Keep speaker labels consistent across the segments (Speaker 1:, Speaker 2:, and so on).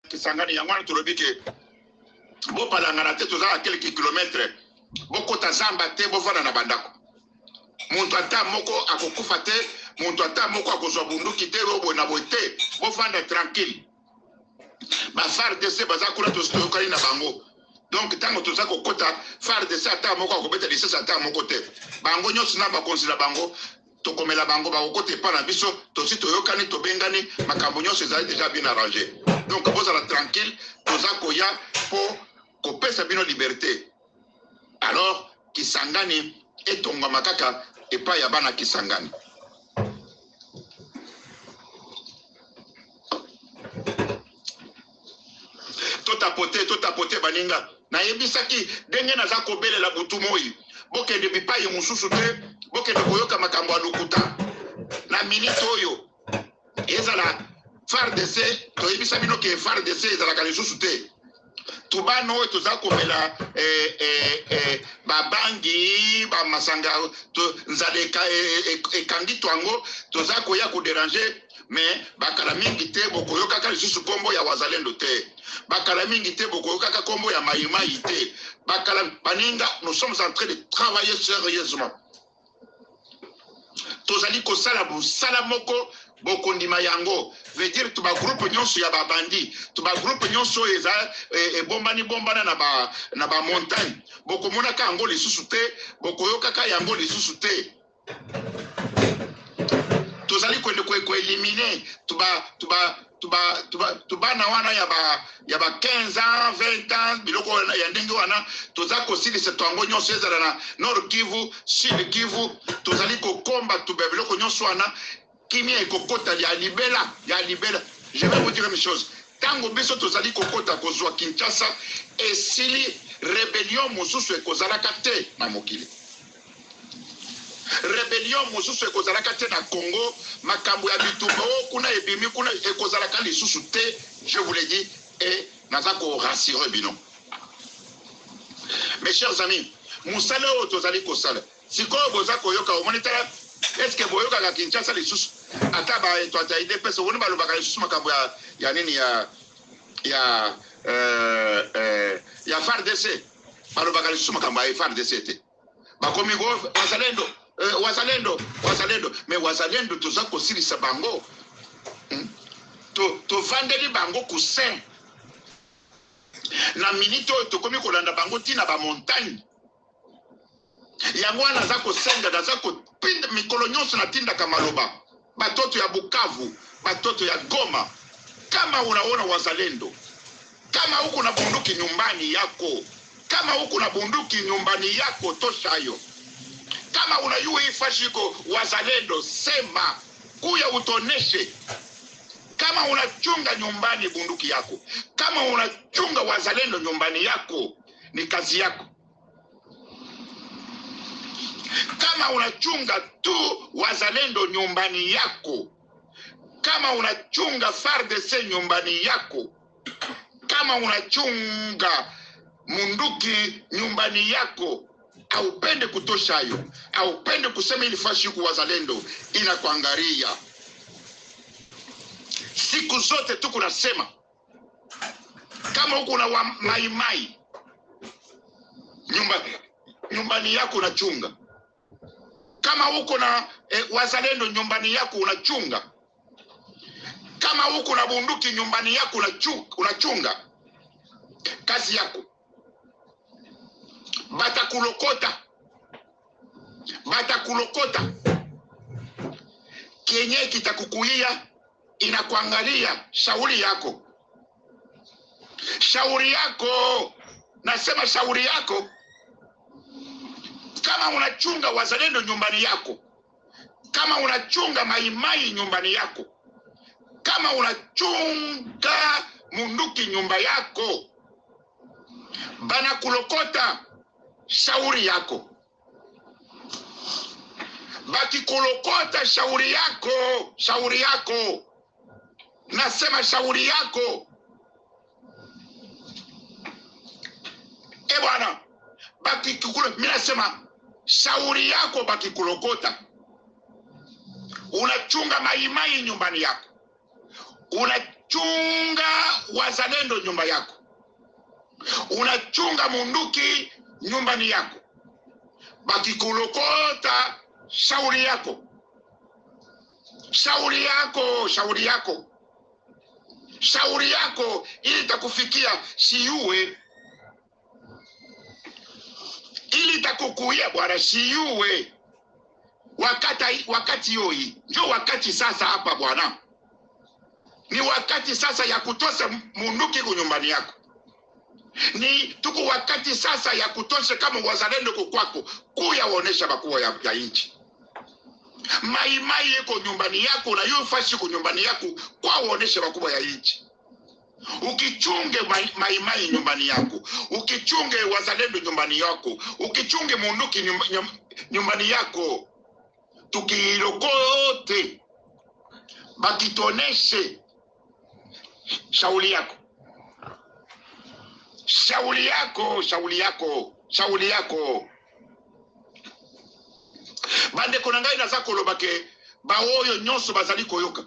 Speaker 1: Kisangani yangwana turobike bo palangana te toza à quelques kilomètres boko tazamba te bo vana na bandako muntu ata moko akokufa te muntu ata moko akozwa bunduki te robo na boite bo vanda tranquille ba FARDC baza kuna toyokani na bango donc tango toza kokota FARDC ata moko akobeta lisese ata moko te bango nyonso na bakonzi na bango tokomela bango bakokota epa na biso tosi toyokani tobengani makambo nyonso ezali déjà bien arrangé donc bozala tranquille toza koya po kopesa bino liberté alors Kisangani etongama kaka epai ya bana Kisangani. Totapote baninga na yebisaki denge naza kobelela butu moi bokende bipai mususu te bokende koyoka makambo ya lokuta na minute oyo ezala FARDC toyebisa bino ke FARDC ezalaka lisusu te tubano oyo toza komela babangi bamasanga nzale ekangi twango toza koya kodéranger mais bakala mingi te bokoyokaka lisusu kombo ya wazalendo te bakala mingi te bokoyokaka kombo ya maimai te bakala baninga nous sommes en train de travailler sérieusement tozali kosala busala moko bokondima yango veut dire tuba groupe nyonso ya babandi tuba groupe nyonso eza bombana na ba montagne bokomona ka yango lisusu te bokoyokaka yango lisusu te tozali kwende ko éliminer tuba na wana ya ba 15 ans 20 ans biloko ya ndenge wana toza kosilisa twango nyonso ezala na Nord Kivu Sud Kivu tozali kokomba tuba biloko nyonso wana kimia ekokota ya libela je vais vous dire une chose tango biso tozali kokota kozwa Kinshasa esili rébellion mosusu ekozalaka te na mokili rébellion mosusu ekozalaka te na Congo makambo ya bitumba kuna ebimi kuna ekozalaka lisusu te je vous l'ai dit et naza ko rassurer bino mes chers amis musala oyo tozali kosala sikoyo boza koyoka omonitala est-ce que boyoka ka Kinshasa lisusu ata ba etwata IDPS woni balobaka lisusu makambo ya nini ya FARDC balobaka lisusu makambo ya FARDC te bakomi go wazalendo mais wazalendo toza kosilisa bango to vandeli bango kusin na minute oyo tokomi kolanda bango tina ba montagne yango wana naza kosenga naza kopinda mikolo nyonso natindaka maloba batoto ya Bukavu batoto ya Goma kama unaona wazalendo kama huko na bunduki nyumbani yako kama huko na bunduki nyumbani yako toshayo kama unayua ifashiko wazalendo sema kuya utoneshe kama unachunga nyumbani bunduki yako kama unachunga wazalendo nyumbani yako ni kazi yako kama unachunga tu wazalendo nyumbani yako kama unachunga FARDC nyumbani yako kama unachunga munduki nyumbani yako aupende kutosha hayo aupende kusema ili fashiku wazalendo inakuangaria siku zote tu kunasema kama huko na maimai nyumbani yako unachunga kama huko na wazalendo nyumbani yako unachunga kama huko na bunduki nyumbani yako unachunga kazi yako batakulokota kenye kitakukuia inakuangalia shauri yako nasema shauri yako kama unachunga wazalendo nyumbani yako kama unachunga maimai nyumbani yako kama unachunga munduki nyumba yako bana kulokota shauri yako baki kulokota shauri yako nasema shauri yako bwana baki kukula mimi nasema shauri yako baki kulokota unachunga maimai nyumbani yako chunga wazalendo nyumba yako, unachunga munduki nyumbani yako, bakikulokota shauri yako, shauri yako, shauri yako, shauri yako, ili takufikia siyuwe, ili takukuia bwana siyuwe. Wakati yoi ndio wakati sasa hapa bwana, ni wakati sasa ya kutosha munduki kunyumbani yako, ni tuko wakati sasa ya kutosha kama wazalendo kukwako kuya waonesha bakubwa ya nchi. Maimai yeko nyumbani yako na yufashi kunyumbani yako kwa waonesha bakubwa ya nchi. Ukichunge maimai nyumbani yako, ukichunge wazalendo nyumbani yako, ukichunge munduki nyumbani yako, tukiilokote bakitoneshe shauli yako, shauli yako, shauli yako, shauli yako. Bande konangai naza kolobake baoyo nyonso bazali koyoka,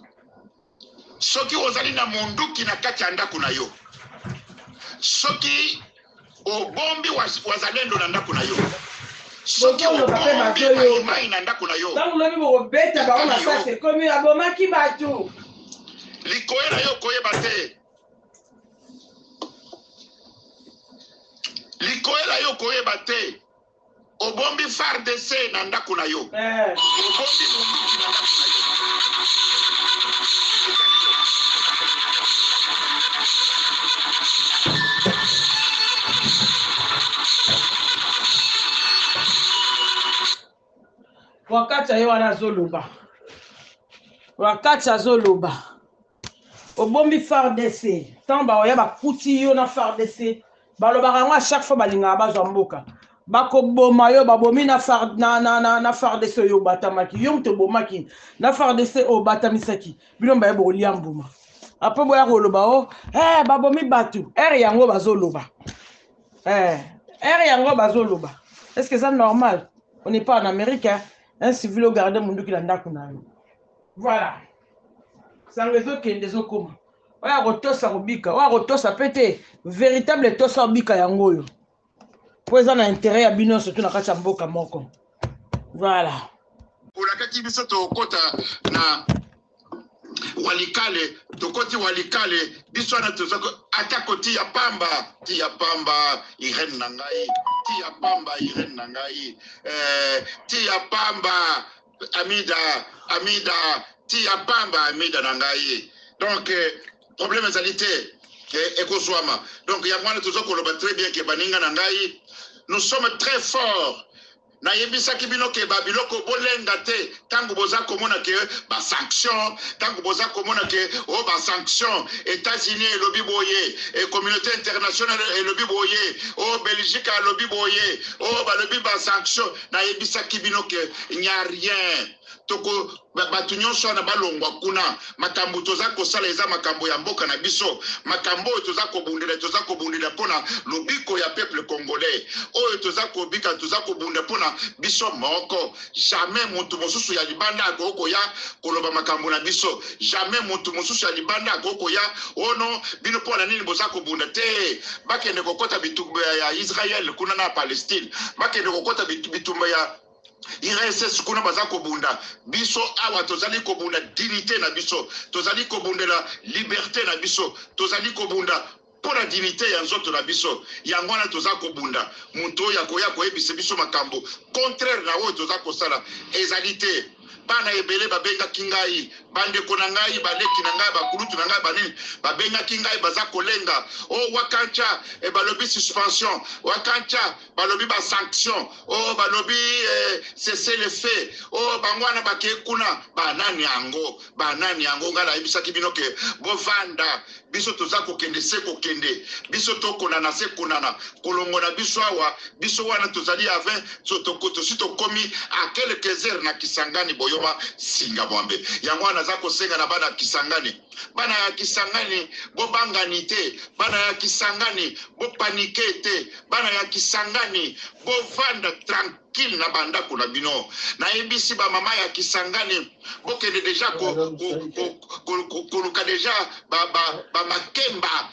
Speaker 1: soki ozali na munduki na kati andako na yo, soki obombi wazalendo na ndako na yo, soki obombi maimai na ndako na yo,
Speaker 2: tangulobi bobeta baona sase komi abomaki batu
Speaker 1: likoyela yo koyeba te, likoyela yo koyeba te. Obombi FARDC na ndako na yo, obombi munduki na ndako na yo.
Speaker 2: wakati ayo wana zoloba, wakati azoloba obombi FARDC tamba oya bakuti yo na FARDC balobaka ngo à chaque fois balinga bazwa mboka bakoboma yo babomi na FARDC yo batamaki yo mto bomaki na FARDC o batamisaki bino baye bolia mbuma apo boya koloba o babomi batu yango bazoloba yango bazoloba. Est-ce que c'est normal? On n'est pas en Amérique, hein? Un civil au gardien mundu qui l'a ndakuna. Voilà. Sans réseau qui est des okoma. Oya rotosa robika, oya rotosa pété véritable tosa robika yangoyo. Pour ça na intérêt à bino surtout na kacha mboka moko. Voilà.
Speaker 1: Ulakati biso to kota na walikale, tokoti walikale biso na tozako atako tia pamba Irene nangai, tia pamba Irene nangai, tia pamba Amida, tia pamba Amida nangai. Donc problème ezalité ekozwama. Donc yangwana tozoko loba très bien ke baninga nangai, nous sommes très forts. Na yebisaki bino ke babiloko bolenga te tangu boza komona ke ba sanction, tangu boza komona ke ba sanction États-Unis et lobi boye et communauté internationale et lobi boye Belgique et lobi boye ba lobi ba sanction. Na yebisaki bino ke il n'y a rien. Toko batu nyonso na balongwa kuna makambo toza kosala eza makambo ya mboka na biso, makambo toza kobundela pona lobiko ya peuple congolais oyo toza kobika toza kobunda pona biso moko. Jamais mutu mosusu ya libanda akoko ya koloba makambo na biso, jamais mutu mosusu ya libanda akoko ya ono bino pona nini boza kobunda te. Bakende kokota bitumba ya Israël kuna na Palestine, bakende kokota bitumba ya IRSS kuna baza kobunda biso awa tozali kobunda dignité na biso, tozali kobunda la liberté na biso, tozali kobunda pour la dignité ya nzoto na biso. Yangwana toza kobunda muntu ya koya koyebisa biso makambo contraire na oyo toza kosala ezalité. Bana ebele babenga kingai bande konangai baleki nangai bakulutu nangai banini babenga kingai baza kolenga wakancha balobi suspension, wakancha balobi ba sanction, balobi cesser les faits, bangwana bakekuna banani yango ngala ebisaki bino ke bovanda biso toza kokende se kokende biso tokonana se konana kolongona biso awa biso wana tozali avec sotokoto sito komi à quelques heures na Kisangani boy koyoma singa mwambe yango wana za kosenga na bana Kisangani bana ya Kisangani bo bangani te bana ya Kisangani bo panike te bana ya Kisangani bo vanda tranquille na banda kuna bino na ebisi ba mama ya Kisangani bo kende deja koluka deja ba makemba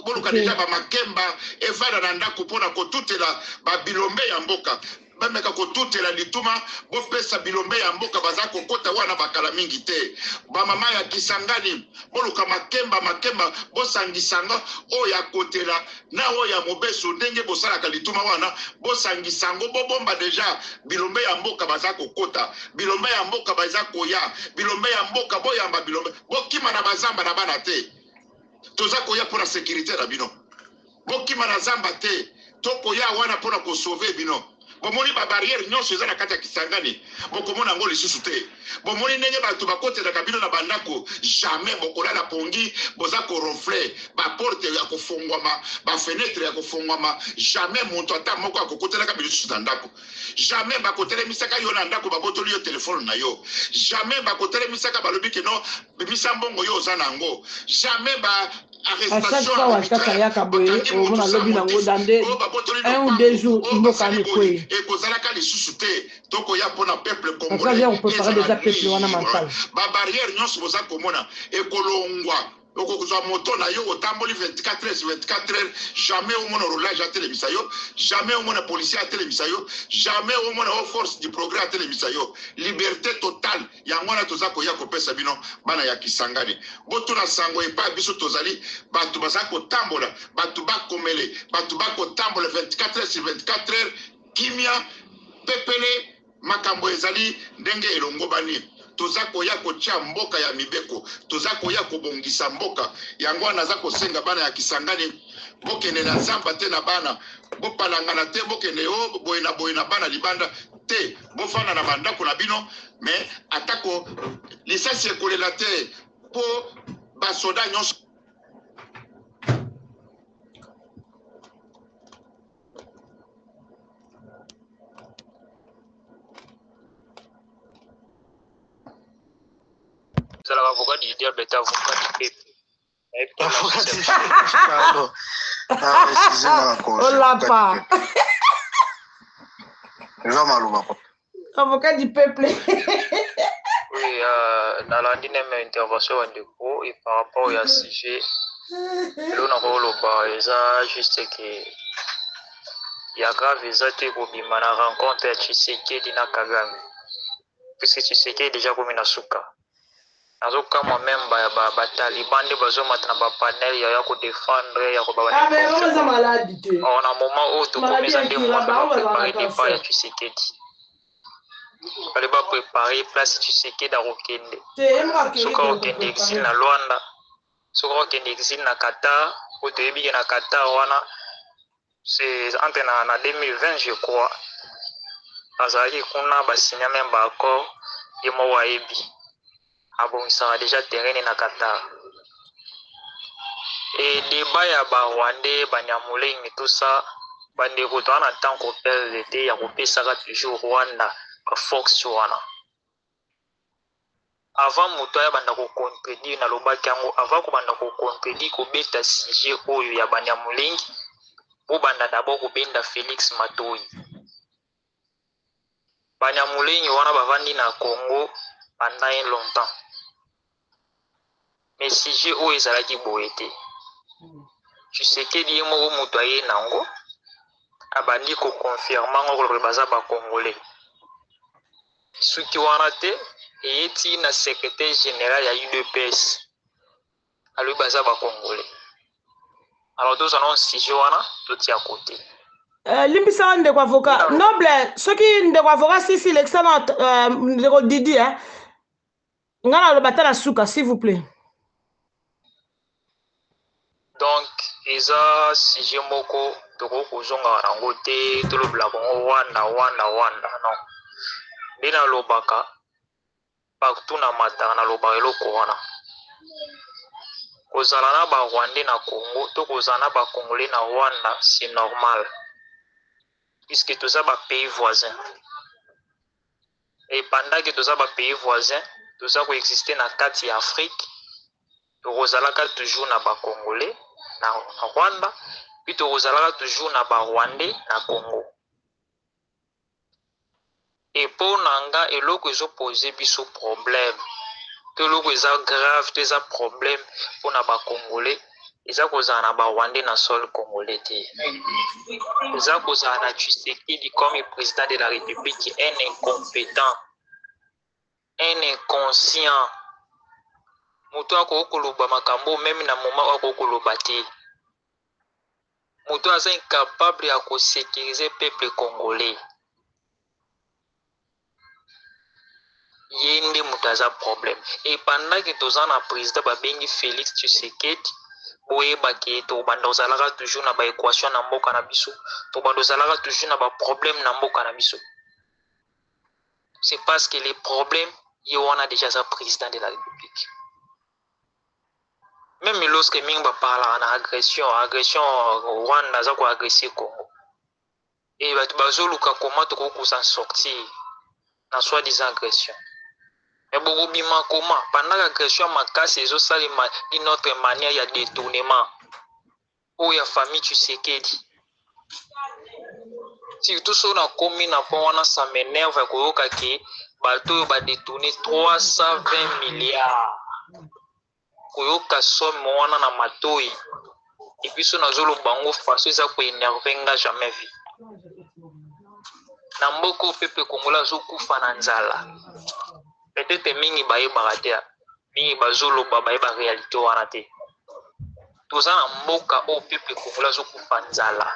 Speaker 1: boluka deja ba makemba evada na ndako pona kotutela ba bilombe ya mboka bameka kotutela lituma bopesa bilombe ya mboka baza kokota wana bakala mingi te ba mama ya Kisangani boluka makemba bosangisanga oya kotela na oya mobeso ndenge bosalaka lituma wana bosangisango bobomba deja bilombe ya mboka baza kokota bilombe ya mboka baza koya bilombe ya mboka boyamba bilombe bokima na bazamba na bana te toza koya pour la sécurité na bino bokima na zamba te tokoya wana pour ko sauver bino bomoni ba barrière nyonso eza na kati ya Kisangani bokomona ngo lisusu te bomoni ndenge bato bakotela kabino na bandako jamais bokolala pongi boza ko ronfler ba porte ya kofungwama ba fenêtre ya kofungwama jamais muntu ata moko akokotela kabino lisusu na ndako jamais bakotela misaka yo na ndako babotoli yo telefone na yo jamais bakotela misaka balobi ke no bimisa mbongo yo oza nango jamais ba
Speaker 2: à chaque fois wakaka yaka boye omona lobi nango dande 1 ou 2 jours imokani kwe
Speaker 1: ekozalaka lisusu te tokoya mpona peuple
Speaker 2: congolais on peut parler déjà peuple wana mental
Speaker 1: ba barrière nyonso boza komona ekolongwa okozwa moto na yo otamboli 24 heures jamais omona roulage à télévisa yo jamais omona policier à télévisa yo jamais omona force du progrès à télévisa yo liberté totale yango wana toza koya kopesa bino bana ya Kisangani botuna sango epa biso tozali bato baza kotambola bato bakomele bato bakotambola 24 heures sur 24 heures kimia pepele makambo ezali ndenge elongo bani toza koya kotia mboka ya mibeko toza koya kobongisa mboka yango wana za kosenga bana ya Kisangani bokende na zamba te na bana bopalangana te bokende o boye na bana libanda te bofana na bandako na bino mais atako lisasi ekolela te po basoda nyonso
Speaker 3: C'est l'avocat du diable est avocat du peuple.
Speaker 4: Pardon. Ah, excusez-moi encore.
Speaker 2: On l'a pas. Avocat du peuple.
Speaker 3: Oui, dans la dernière intervention et par rapport à ce sujet, l'on a juste que il y a grave exact pour la rencontre de Tshisekedi na Kagame. Puisque Tshisekedi est déjà comme une souka. Azoka moi-même Taliban de bazomata na panel ya ko défendre ya ko
Speaker 2: ah mais on est malade tu
Speaker 3: on a un moment où tout commence à préparer des pas ya Tshisekedi fallait pas préparer place Tshisekedi à Rokende soka Rokende exil na Luanda soka Rokende exil na Qatar ou tebi na Qatar wana c'est entre na 2020 je crois azali kuna ba signer même ba accord yemo waebi ah bon, ça a déjà terrain na Qatar. Et débat ya ba Rwandais, ba Nyamuleng et tout ça, ba ndeko to na tant ko PLD ya ko pesa toujours Rwanda ka Fox wana. Avant moto ya banda ko contredire na lobaki yango, avant ko banda ko contredire ko beta sujet oyo ya ba Nyamuleng, bo banda d'abord ko benda Félix Matoyi. Ba Nyamuleng wana bavandi na Congo pendant longtemps. Mais si j'ai où ils allaient boiter, tu sais que les mots mutoyé nango, abandi ko confirmant que le bazar ba congolais. Ce qui ont raté est na secrétaire général ya UDPS, à le bazar ba congolais. Alors tous annonce si j'ai wana tout y à côté.
Speaker 2: Limbisa ndeko avocat noble ceux qui ndeko avocat si l'excellent ndeko Didi hein ngana le batala suka s'il vous plaît.
Speaker 3: Donc, eza sujet moko toko kozonga rango te to lo blabo wanda non. Bina lobaka partout na mata na lobaka eloko wana. Kozala na ba Rwandais na Congo to kozala na ba Congolais na Rwanda c'est normal. Puisque tout ça ba pays voisins. Et pendant que tous les pays voisins, tous les existent dans 4 Afrique, tozalaka toujours na ba Congolais, na Rwanda, puis tozalaka toujours na ba Rwandais na Congo. Et pour nanga eloko ezo poser biso problème. Que l'eau est grave, des problèmes pour na ba Congolais. Eza kozala na ba Rwandais na sol congolais te. Eza kozala na Tshisekedi comme président de la République, un incompétent, un inconscient. Moto akokoloba makambo même na moment akokoloba te. Moto aza incapable ya ko sécuriser peuple congolais. Yende moto aza problème. Et pendant que tozan na président babengi Félix Tshisekedi, boye baki to bandozalaka toujours na ba équation na mboka na biso, to bandozalaka toujours na ba problème na mboka na biso. C'est parce que les problèmes y on a déjà un président de la République. Même lorsque Mingba parle en agression Rwanda za ko agresser Congo. Et bazoluka comment to ko s'en sortir dans soi-disant agression. Mais beaucoup bima comment pendant l'agression makasi ezo salima d'une autre manière de détournement. Ou ya famille Tshisekedi. Surtout sur la commune na pona ça m'énerve koyoka ke bato ba détourner 320 milliards. Koyoka somme wana na matoi. Et puis so nazolo bango faso eza ko énerver nga jamais vu. Na mboko peuple congolais zo kufa na nzala. Peut-être mingi baye baratea. Mingi bazolo baye ba réalité wana te. Toza na mboka o peuple congolais zo kufa nzala.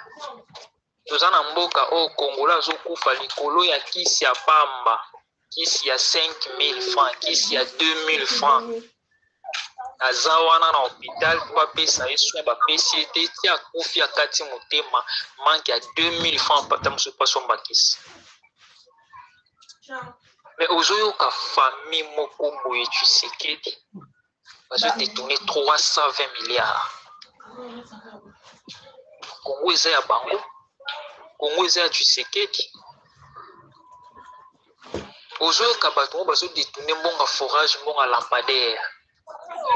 Speaker 3: Toza na mboka o congolais zo kufa likolo ya kisi ya pamba. Kisi ya 5000 francs, kisi ya 2000 francs. Aza wana na hôpital kwa pesa yesu ba PCT ti akufi akati motema manque ya 2000 francs pata musu paso mbakisi. Mais aujourd'hui ka famille moko boye Tshisekedi bazo détourner 320 milliards. Congo eza ya bango. Congo eza ya Tshisekedi. Aujourd'hui ka bato bazo détourner mbonga forage mbonga lampadaire.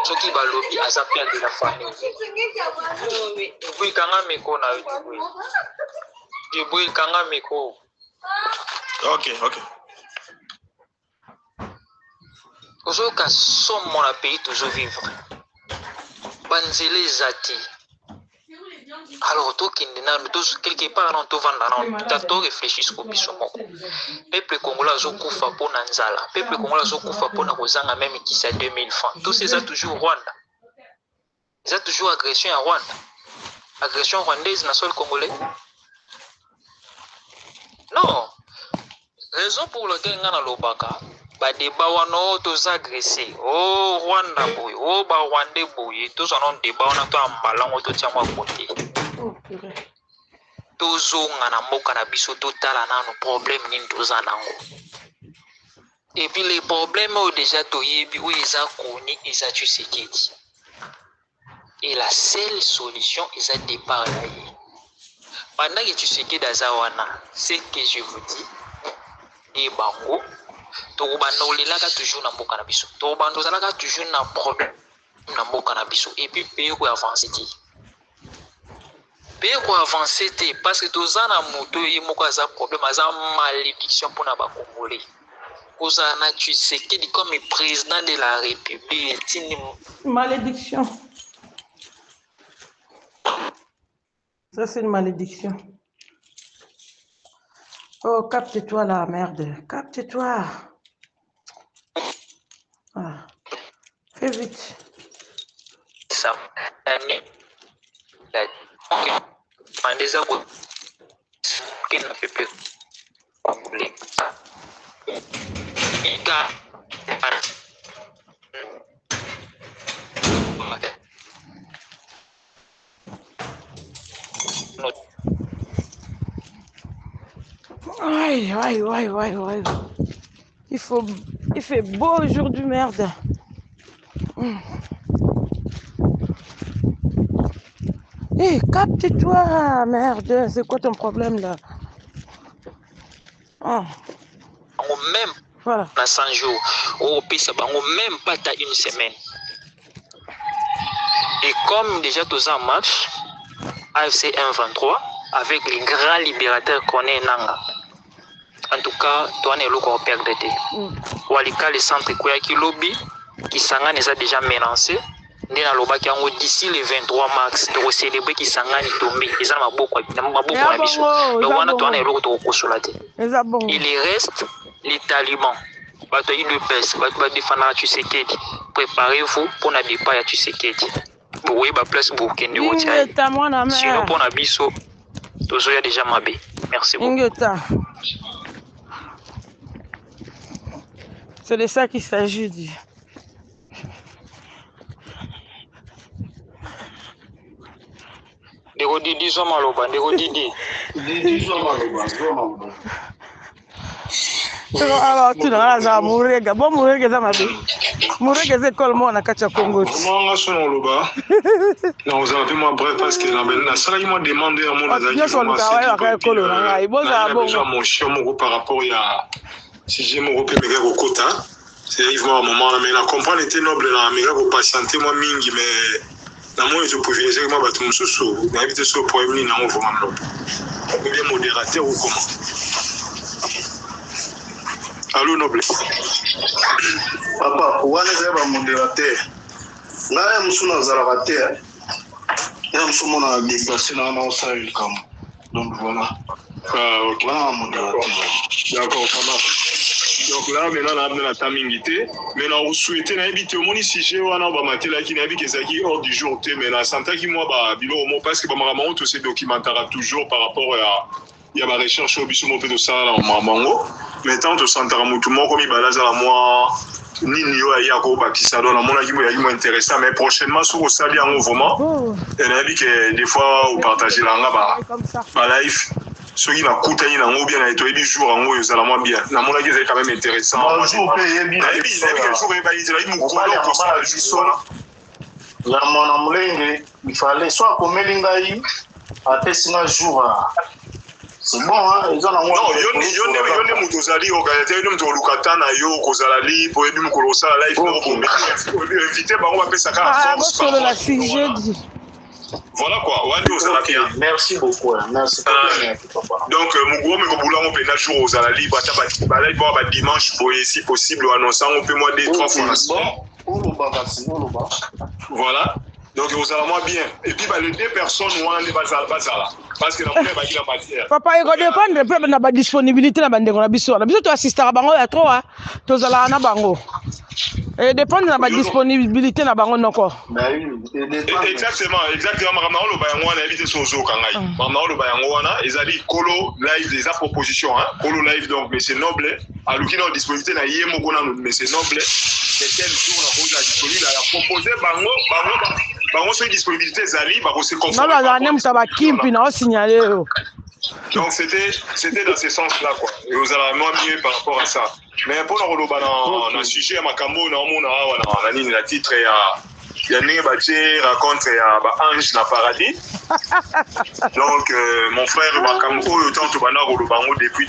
Speaker 3: Ce qui va lobby à sa perte de la famille. Oui, kanga miko na oui. Oui, kanga miko.
Speaker 1: Ok.
Speaker 3: Aujourd'hui, quand somme mon pays toujours vivre. Banzele zati. Alors, tout qui quelque part dans tout vendant, tu réfléchis au bisomoko. Peuple congolais zo kufa po na nzala. Peuple congolais zo kufa po na kozanga même qui c'est 2000 francs. Tout ça toujours Rwanda. Ils ont toujours agression à Rwanda. Agression rwandaise na sol congolais. Non. Raison pour laquelle ngana lobaka ba débat wana tous agressés. Oh Rwanda boy, oh ba Rwandais boy, tous on débat on to ambalango to tiamo côté. Tozonga na mboka na biso totala nano problème nini tozanango. Et puis les problèmes ont déjà toyebi où ils a connu ils a Tshisekedi. Et la seule solution ils a départ là. Pendant que Tshisekedi azawana, c'est que je vous dis et bango to banolelaka toujours na mboka na biso. To bandozalaka toujours na problème na mboka na biso et puis pays ko avancer ti. Pays ko avancer ti parce que tozana moto yemoko aza problème aza malédiction pour na ba Congolais. Kozana Tshisekedi comme président de la République tini
Speaker 2: malédiction. Ça c'est une malédiction. Oh, capte-toi là, merde. Capte-toi. Ah. Fais vite.
Speaker 3: Ça. Des arbres qui ne fait plus.
Speaker 2: Ouais. Il fait beau aujourd'hui, merde. Hé, capte-toi, merde. C'est quoi ton problème là?
Speaker 3: Même
Speaker 2: Voilà.
Speaker 3: Na 100 jours. Au pesa bango même pas ta une semaine. Et comme déjà tous en match, AFC 1-23, avec les grands libérateurs qu'on est Nanga. En tout cas, toi, on est là pour perdre. Walika, le centre qui lobby, qui s'engage déjà menacé. D'ici le 23 mars, tu vas célébrer qui s'engage tombé. Ils ont beaucoup de biso. Il reste les talibans. Préparez-vous pour ne pas à Tshisekedi. Pour vous, place pour Kende Routiaï. Sinon, pour Nabiso, tous y a déjà mabé. Merci beaucoup.
Speaker 2: C'est de ça qu'il s'agit. Dit.
Speaker 3: Disons maloba,
Speaker 2: alors tu n'as mourega bon mourega za mabe mourega c'est école moi na kacha Congo
Speaker 5: moi son loba non vous avez moi bref parce que la ça il m'a demandé à mon mon chien mon par rapport à si j'ai mon repère au quota c'est vivement un moment mais la comprendre était noble na mais ko patienter moi mingi mais na moi je privilégier moi bato mususu na éviter ce problème na on vraiment noble bien modérateur ou comment. Allô, noble.
Speaker 4: Papa, on est un modérateur. Là, il y a un zalabateur. Il y a un déplacé dans le sable. Donc voilà.
Speaker 5: Ah, ok.
Speaker 4: Voilà un modérateur.
Speaker 5: D'accord, ça marche. Donc là, maintenant, on a la tamingité. Maintenant, on souhaite éviter au moins si j'ai un matin qui n'a pas hors du jour. Mais la santé qui moi, parce que maman, tous ces documentaires toujours par rapport à. Il y a ma recherche au biso mopé de ça là au mamango mais tant de santara mutu moko mi balaza la moi nini yo ya ko bakisa do la mona ki mo intéressant mais prochainement sur au sali en mouvement et on a dit que des fois vous partagez là ba live ceux qui na kutani na ngo bien na to ebi jour en yo zala moi bien na mona ki c'est quand même intéressant
Speaker 4: moi jour pe bien
Speaker 5: et puis que jour ba dit là il mo kolo ko ça juste
Speaker 4: la mona mulenge il fallait soit comme lingai à tesina jour. C'est bon, hein? Ils ont
Speaker 5: non, yone mutozali organiser yone mutolukata na yo kozalali pour ebi mukolosa live pour inviter ba on va passer à force
Speaker 2: sur la sujet.
Speaker 5: Voilà quoi, wandi ozala bien.
Speaker 4: Merci beaucoup. Merci papa.
Speaker 5: Donc mugwo me kobula on peut na jour ozalali bata ba live ba dimanche pour si possible annoncer on peut moi 2-3 fois la semaine. Voilà. Donc, vous allez moi bien. Et puis, les deux personnes, on est là. Parce que la première va la matière.
Speaker 2: Papa, il dépend de la disponibilité de la biso. La biso, tu assistes à Bango, il y a trop. Tu as la Bango. Et dépend de la disponibilité de la Bango.
Speaker 5: Exactement. Maman, le bayango, on a évité son zoo. Maman, le bayango, on a dit Colo live, des propositions. Colo live, donc, mais c'est noble. Alors, qui n'a disponibilité, mais c'est noble. C'est quel jour on a disponible à la proposer Bango sur disponibilité Zali, Bango c'est conforme. Donc c'était dans ce sens-là quoi. Et vous allez moins mieux par rapport à ça. Mais pour nous dans le sujet à Makambo, la titre il y a une raconte Ange dans paradis. Donc mon frère Makambo autant tout bango depuis.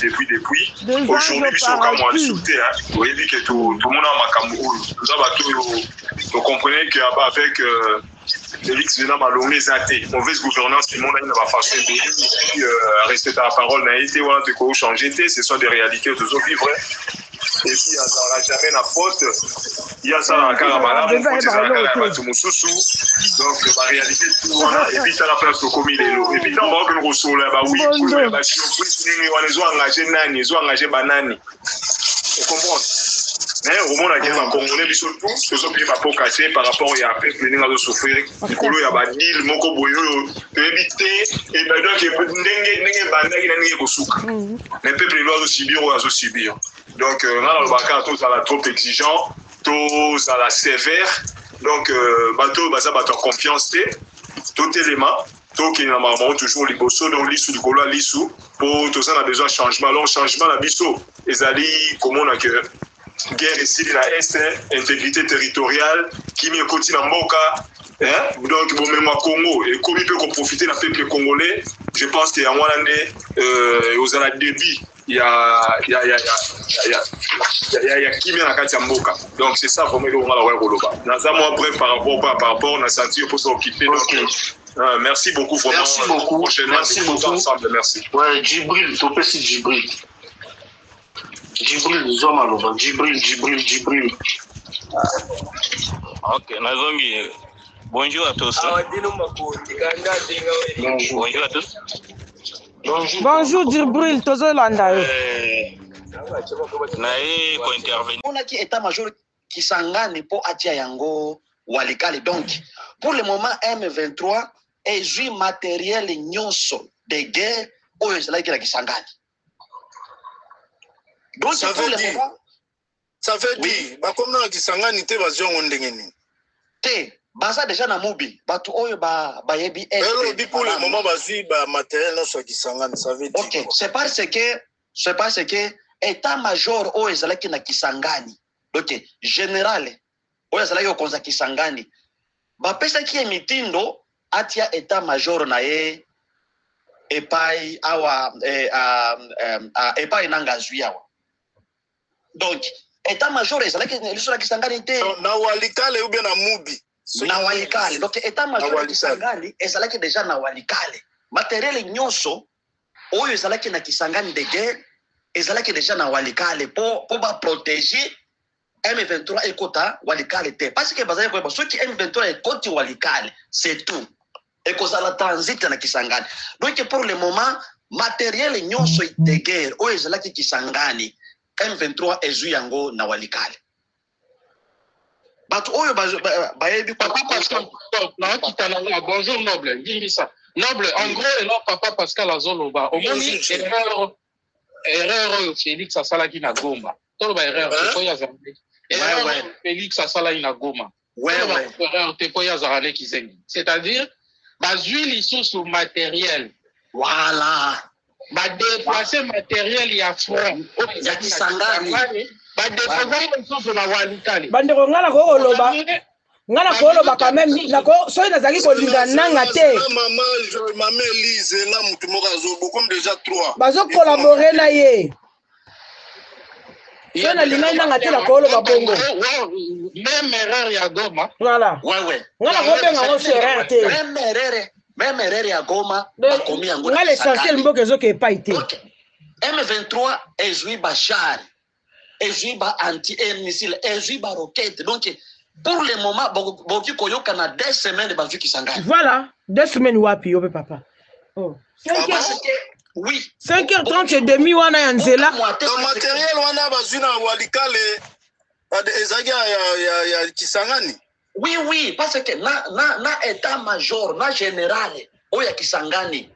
Speaker 5: Aujourd'hui ils sont comme insultés hein. Vous voyez que tout le monde a Makambo. Vous comprenez qu'avec Félix Vénam a longué zaté. Mauvaise gouvernance, tout le monde a une façon de rester à la parole. N'a été voilà de quoi changer. Ce sont des réalités de nos vivres. Et puis, il n'y a jamais la faute. Il y a ça à Karabala, mon côté, ça à Karabala, donc, la réalité, tout voilà. Et puis, ça la place de commis les lots. Et puis, dans le monde, on là, oui, ils ont engagé Banani. Vous comprenez? Mais au monde, il y a un Congolais, surtout, ce sont les papas cassés par rapport à peuple qui a souffert. Il y a des îles, Moko Boyo, éviter, et bien donc, il y a des bandes qui ont souffert. Les peuples doivent subir ou doivent subir. Donc, là, le Bakar, tous à la trop exigeant, tous à la sévère. Donc, bateau, bateau confiance, tout élément. Donc, il y a toujours les bossos, donc l'issue du colo, l'issue. Pour tout ça, on a besoin de changement. Alors, changement, la bisso, les alliés, comment on a que guerre ici, la Est, intégrité territoriale, qui m'y continue en Moka. Donc, bon, même au Congo, et comme il peut profiter du peuple congolais, je pense qu'il y a un moment donné, aux débit. il y a kimia na kati ya mboka. Donc c'est ça vraiment on va la koloba. Naza moi bref par rapport na sentir pour s'occuper. Merci beaucoup vraiment.
Speaker 4: Merci beaucoup.
Speaker 5: Prochainement,
Speaker 4: merci beaucoup.
Speaker 5: Ensemble, merci.
Speaker 4: Ouais, Djibril, topé si Djibril. Djibril, Zomaloba, Djibril.
Speaker 6: Ok, Nazongi. Bonjour à tous. Bonjour à tous.
Speaker 2: Bonjour Djibril, Tozolanda.
Speaker 6: Nae ko intervenir.
Speaker 7: On a qui état-major qui s'engage pour atia yango walikale. Donc, pour le moment, M23 est joué matériel nyonso de guerre au Israël qui s'engage. Donc,
Speaker 4: ça veut dire, bah comme dans Kisangani te bazio ngondengeni.
Speaker 7: Te, baza déjà na mubi, batu oyo ba yebi est.
Speaker 4: Mais pour le moment bazui ba matériel non soit Kisangani, ça veut dire.
Speaker 7: OK, c'est parce que état-major au Israël qui na Kisangani. Donc, général au Israël yo konza Kisangani. Ba pesa ki emitindo atia état-major na ye epai awa epai nanga zuya. Donc, état-major ezala ki lisura Kisangani te
Speaker 4: na walikale ou bien na mubi
Speaker 7: na walikale. Donc état-major Kisangani ezala ki déjà na walikale. Matériel nyonso oyo ezala ki na Kisangani de guerre ezala ki déjà na walikale pour ba protéger M23 ekota walikale te parce que bazali ko ceux qui M23 ekoti walikale c'est tout et cause la transit na Kisangani. Donc pour le moment matériel nyonso de guerre oyo ezala ki Kisangani M23 ezu yango na walikale. But oyo bayebi
Speaker 8: Papa Pascal, bonjour Noble, dis ça. Noble, en gros, et là, Papa Pascal Azoloba, au moins, erreur Félix Asalaki na Goma. Toloba erreur, erreur Félix Asalaki na Goma. Erreur Tepoya Zarane Kizengi. C'est-à-dire, bazui l'issue sur matériel.
Speaker 7: Voilà.
Speaker 8: Ba déplacer matériel ya front.
Speaker 7: Ya Kisangani.
Speaker 8: Ba déplacer l'issue na walikale.
Speaker 2: Bandeko ngala ko loba. Ngala ko loba quand même nako so nazaki ko linga nanga te.
Speaker 4: Maman Elise là mutu mokazo comme déjà 3.
Speaker 2: Bazo collaborer na ye. So na linga nanga te la ko loba bongo.
Speaker 8: Même erreur ya Goma.
Speaker 2: Voilà.
Speaker 7: Ouais.
Speaker 2: Ngala ko benga ko erreur te.
Speaker 7: Même erreur ya Goma.
Speaker 2: Ngala essentiel mboke zo ke pa ite.
Speaker 7: M23 est joué Bachar. Est joué ba anti-missile, est joué ba roquette. Donc pour le moment, Boki Koyoka na 2 semaines de Bazu Kisangani.
Speaker 2: Voilà, 2 semaines wapi ope papa. Oh. 5h30 et demi wana yanzela.
Speaker 4: Le matériel wana bazu na walikale ezaga ya Kisangani.
Speaker 7: Oui, parce que na état-major, na général oya Kisangani.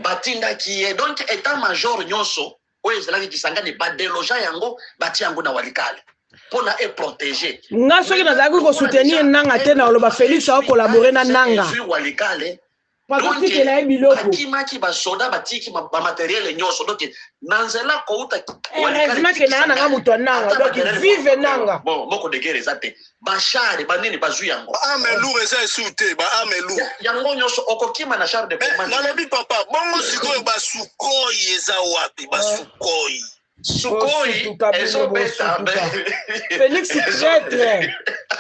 Speaker 7: Batinda qui est donc état-major nyonso oya zelaki Kisangani ba déloger yango bati yango na walikale. Pour la protéger.
Speaker 2: Nga soki nazaki ko soutenir nanga te na loba Félix a collaborer na nanga. Donc ki ba soda batiki ba matériel nyonso donc nanzela ko uta
Speaker 7: walikale
Speaker 2: ke na nga muto nanga donc vive nanga.
Speaker 7: Bon moko de guerre ezate. Bachar banini bazu yango.
Speaker 4: Ba amelu eza souté ba amelu.
Speaker 7: Yango nyonso okokima na char de commande.
Speaker 4: Na lobi papa bongo sikoyo ba sukoi eza wapi ba sukoi.
Speaker 7: Sukoi
Speaker 2: Félix traître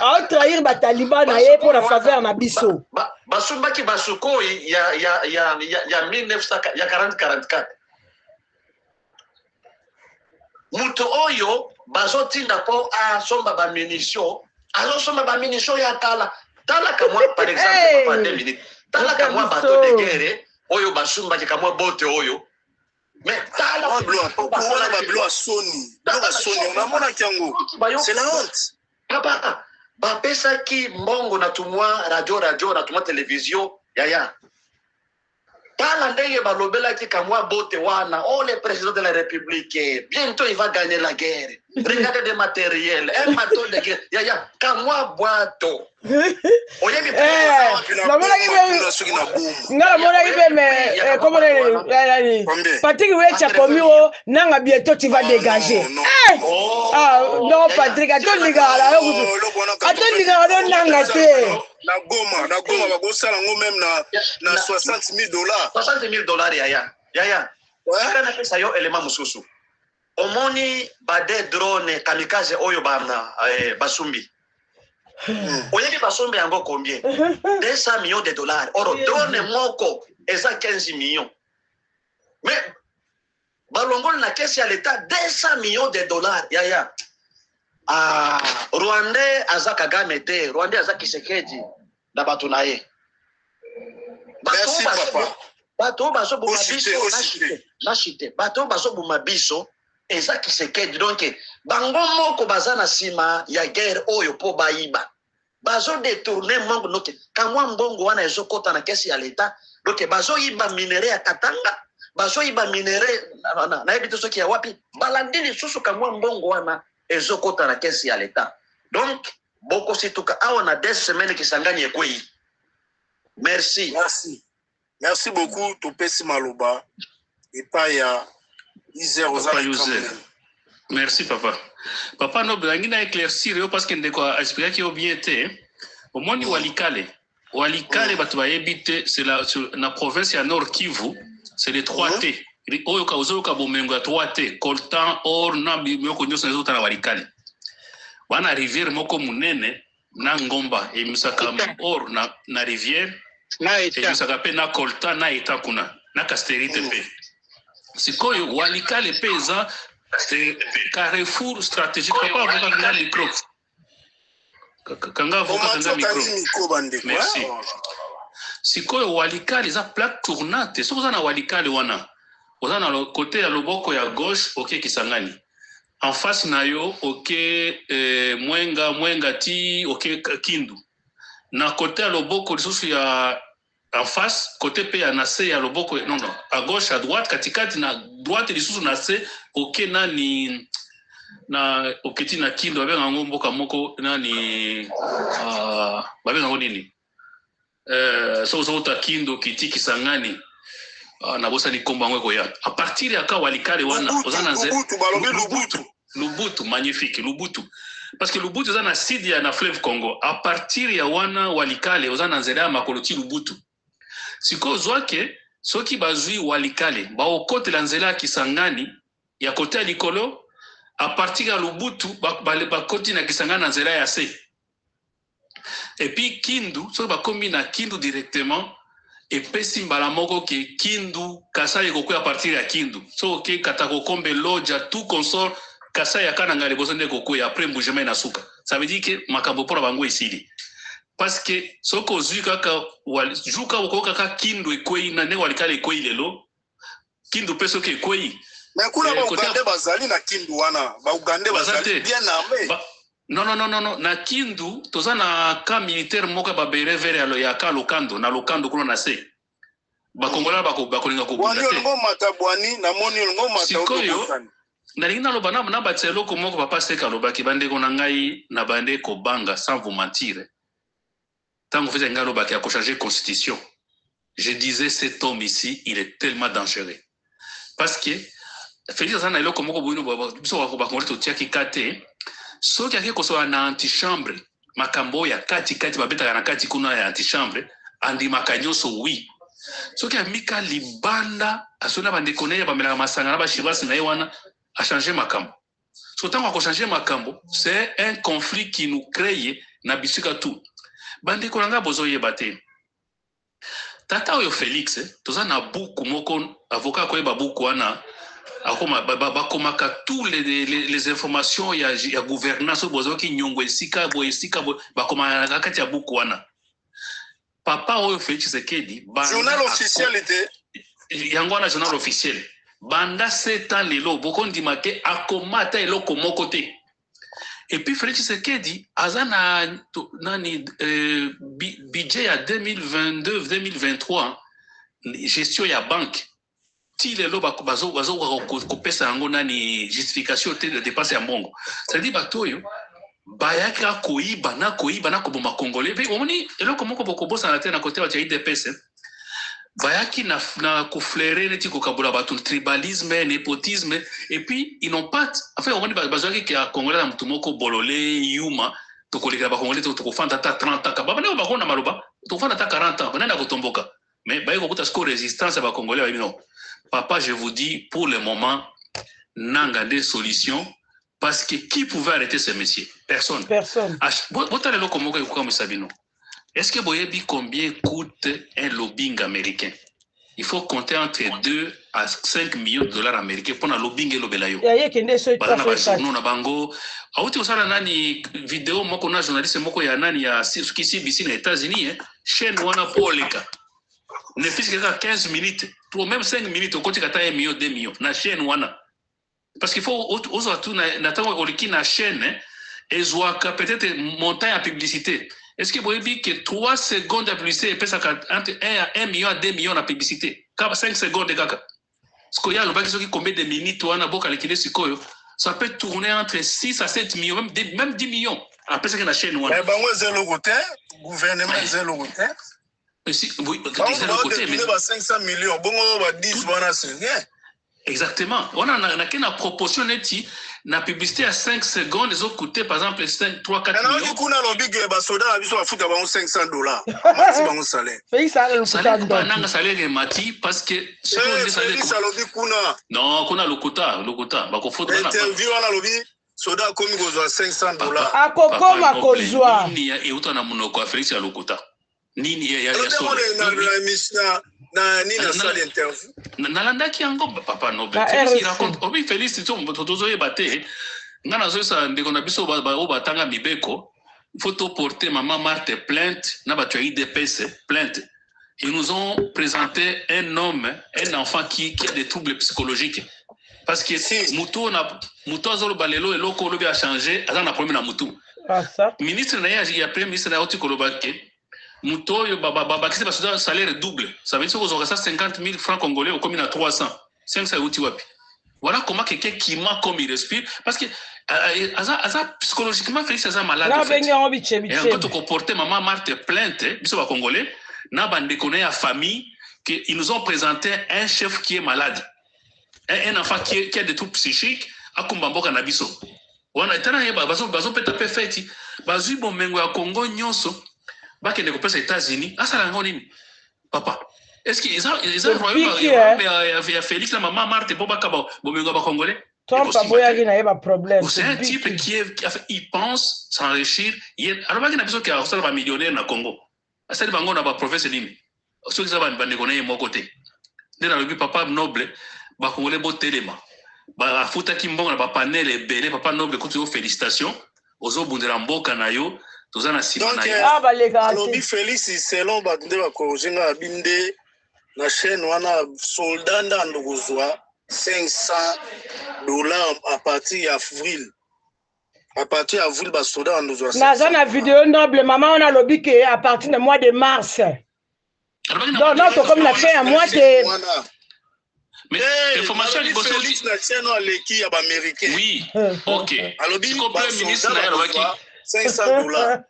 Speaker 2: a trahir ba taliban na ye pour la faveur na biso
Speaker 7: basumbaki ba Sukoi ya 1944 muto oyo bazotinda po asomba ba munition ya tala kamwa par exemple pa 2 minutes tala kamwa bateau de guerre oyo basumbaki kamwa bote oyo. Mais
Speaker 4: c'est la honte.
Speaker 7: Papa, bapesa ki mbongo na tumwa radio na tumwa télévision yaya. Tala ndenge balobela ki kamwa bote wana, oh le président de la République, bientôt il va gagner la guerre. Regardez des matériels, un bateau de guerre. Yaya, kamwa boato. Oyebi
Speaker 2: Patrick Wecha komio nanga bientôt tu vas dégager. Non Patrick attends ligala nanga te.
Speaker 4: Na Goma bagosala ngo même na $60,000.
Speaker 7: $60,000 yaya. Kana pesa yo élément mususu. omoni bade drone kamikaze oyo bana basumbi oyebi basombe yango combien 200 millions de dollars oro drone moko eza 15 millions mais balongoli na kesi ya l'état 200 millions de dollars yaya Rwandais aza Kagame te Rwandais aza Kisekedi na bato na ye
Speaker 4: merci papa
Speaker 7: bato baso buma biso nashite bato baso buma biso eza Kisekedi donc bango moko baza na sima ya guerre oyo po bayiba bazo détourner mongo noke kamwa mbongo wana ezokota na kesi ya l'état donc bazo yiba minere ya Katanga bazo yiba minere na ebito soki ya wapi balandini susu kamwa mbongo wana ezokota na kesi ya l'état donc boko situka awa na 2 semaines Kisangani ekwei
Speaker 4: merci beaucoup topesi maloba epai ya Izer
Speaker 9: merci papa papa no belangi na éclaircir yo parce que ndeko expliquer ki bien te au moins walikale bato bayebi te c'est la province ya Nord Kivu c'est les 3T oyo ka uzoka bomengo ya 3T coltan or na bimoko nyoso ezota na walikale wana rivière moko munene na ngomba emisaka or na rivière na emisaka pe na coltan na eta kuna na casterite pe sikoyo walikale pe eza carrefour stratégique papa avoka kanga micro kanga micro merci sikoyo walikale eza plaque tournante soko za na walikale wana oza na côté ya loboko ya gauche ok Kisangani en face na yo ok mwenga ti ok Kindu na côté ya loboko lisusu ya en face côté pe ya nase ya loboko non à gauche à droite katikati na droite lisusu nase ok nani na oketi na Kindu babenga ngo mboka moko nani babenga ngo nini so ta Kindu kiti Kisangani na bosa ni komba ngwe koya à partir ya ka walikale wana ozana nze Lubutu magnifique Lubutu parce que Lubutu ozana sidia na fleuve Congo à partir ya wana walikale ozana nzela makoloti Lubutu siko zwake soki bazui walikale ba okotela nzela Kisangani ya kote likolo à partir ya Lubutu ba koti na Kisangani nzela ya se et puis Kindu soki ba kombi na Kindu directement et pesi mbala moko ke Kindu Kasai kokoya à partir ya Kindu so ke katako kombe loja tout consort Kasai ya kana ngale bosende kokoya après mbujema na suka ça veut dire que makambo pora bango isili parce que soko zui kaka juka okoka kaka Kindu ekwei na ne walikale ekwei lelo Kindu peso ke ekwei
Speaker 4: mais kuna ba Uganda bazali na Kindu wana ba Uganda bazali bien armé
Speaker 9: non na Kindu toza na camp militaire moko ba berevere ya ka lokando na lokando kuna na se ba kongola ba kolinga ko
Speaker 4: bwani ngo mata bwani na moni ngo mata
Speaker 9: okosani na lingina lo bana na batselo ko moko papa seka lo baki bande ko na ngai na bande ko banga sans vous mentir tant que vous avez ngalo baki a changer constitution je disais cet homme ici il est tellement dangereux parce que Félix Zana ilo ko moko buino biso ba ko to tiaki kate soki ake kosoa na antichambre makambo ya kati babetaka na kati kuna ya antichambre andi makanyoso oui soki amika libanda asona bandeko na ye bamelaka masanga na bashirasi na ye wana a changé makambo so tango a changer makambo c'est un conflit qui nous crée na bisika tout bandeko nanga bozoyeba te tata oyo Félix toza na buku moko avocat koyeba buku wana bakomaka tous les informations ya gouvernance bozoki nyongo esika bakomaka kati ya buku wana papa oyo Félix Tshisekedi
Speaker 4: journal officiel était
Speaker 9: yango wana journal officiel banda 7 ans lelo bokondima ke akomata eloko moko te et puis Félix Tshisekedi azana nani budget ya 2022-2023 gestion ya banque ti lelo bazo kopesa yango nani justification te de dépense ya mbongo c'est-à-dire batoyo bayaki koyiba na koboma congolais pe omoni eloko moko bokobosa na te na côté ya IDPS bayaki na koflairer neti kokabula bato tribalisme népotisme et puis ils n'ont pas enfin omoni bazwaki ke congolais na mutu moko bolole yuma tokolekela bakongolais tokofanda ata 30 ans babana bakona maloba tokofanda ata 40 ans banana kotomboka mais baye kokuta siko résistance ya bakongolais bayebi non papa je vous dis pour le moment nanga des solutions parce que qui pouvait arrêter ce monsieur? Personne.
Speaker 2: Personne.
Speaker 9: Est-ce que vous voyez combien coûte un lobbying américain? Il faut compter entre 2 à 5 millions de dollars américains pour le lobbying et le belayo. Il y a des vidéos, moi, on a journaliste, moi, il y a nani, ici, aux États-Unis, chaîne wana poleka. Ne fiche que 15 minutes, pour même 5 minutes, on continue à 1 million, 2 millions, na chaîne wana. Parce qu'il faut, na chaîne, et peut-être montagne à publicité. Est-ce que vous voyez que 3 secondes de publicité, entre 1 million à 2 millions de publicité? 5 secondes de caca. Parce qu'il y a le combien de minutes, ça peut tourner entre 6 à 7 millions, même 10 millions. Après, c'est que la chaîne.
Speaker 4: Mais bon, c'est le côté, gouvernement, c'est le côté.
Speaker 9: Oui, c'est le côté.
Speaker 4: Mais 500 millions, bon, on va 10, c'est rien.
Speaker 9: Exactement. On a qu'une proportion neti na publicité à 5 secondes, les autres coûtaient par exemple 5, 3, 4 millions.
Speaker 4: Mais on a lobby que basoda a besoin de foutre $500. C'est bon salaire.
Speaker 9: Salaire pas nanga salaire mati parce que ce qu'on dit salaire. Non, qu'on a l'okota, ba ko foutre na.
Speaker 4: Interview on a lobby soda comme gozo $500.
Speaker 2: A koko ma kozwa.
Speaker 9: Ni et autant na monoko Félix ya l'okota. Ni ya
Speaker 4: so. Na nina sali interview.
Speaker 9: Nalandaki yango papa noble. Félix raconte. Obi Félix tozoye baté. Ngana zo sa ndeko na biso ba batanga mibeko. Il faut porter maman Marthe plainte na ba tuai DPS plainte. Ils nous ont présenté un homme, un enfant qui a des troubles psychologiques. Parce que Moutou azolo balelo eloko lobi a changé, azana problème na Moutou.
Speaker 2: Ah ça.
Speaker 9: Ministre na ya premier ministre na oti kolobake. Mouto, c'est parce que le salaire double. Ça veut dire que vous aurez 50 000 francs congolais au commune à 300. 500 wapi. Voilà comment quelqu'un qui ment comme il respire. Parce que psychologiquement, Félix est malade. Et quand on comporte maman Marthe plainte, biso congolais, na bande connaît à famille qu'ils nous ont présenté un chef qui est malade. Un enfant qui a des troubles psychiques, à Kumbamboka na biso. On a été là, bazo peut taper fait. Bazu bon mengo ya Congo nyonso. Baki ne kopesa États-Unis, asala ngoni papa. Est-ce qu'ils ont Félix la maman Marthe pour bakaba bomengo ba congolais?
Speaker 2: C'est
Speaker 9: un type qui pense s'enrichir. Alors baki na biso ki a ba millionnaire na Congo. Asali bango na ba professeur nini. Ceux qui savent ba nekoné mon côté. Ndena lobi papa noble ba congolais bo telema. Ba afuta ki mbongo na ba panel ebele papa noble kutu félicitations. Ozo bundela mboka na yo. Donc,
Speaker 4: lobby Félix, selon Bagde Bakojenga Abinde, la chaîne wana soldat ndogozwa $500 à partir d'avril. À partir d'avril, ba soldat ndogozwa.
Speaker 2: Dans la vidéo noble, maman on a lobby que à partir du mois de mars. Non, non, comme la fait un mois de.
Speaker 9: Mais information du
Speaker 4: Félix la chaîne l'équipe américaine.
Speaker 9: Oui. OK.
Speaker 4: Alors,
Speaker 9: le Premier ministre
Speaker 4: $500.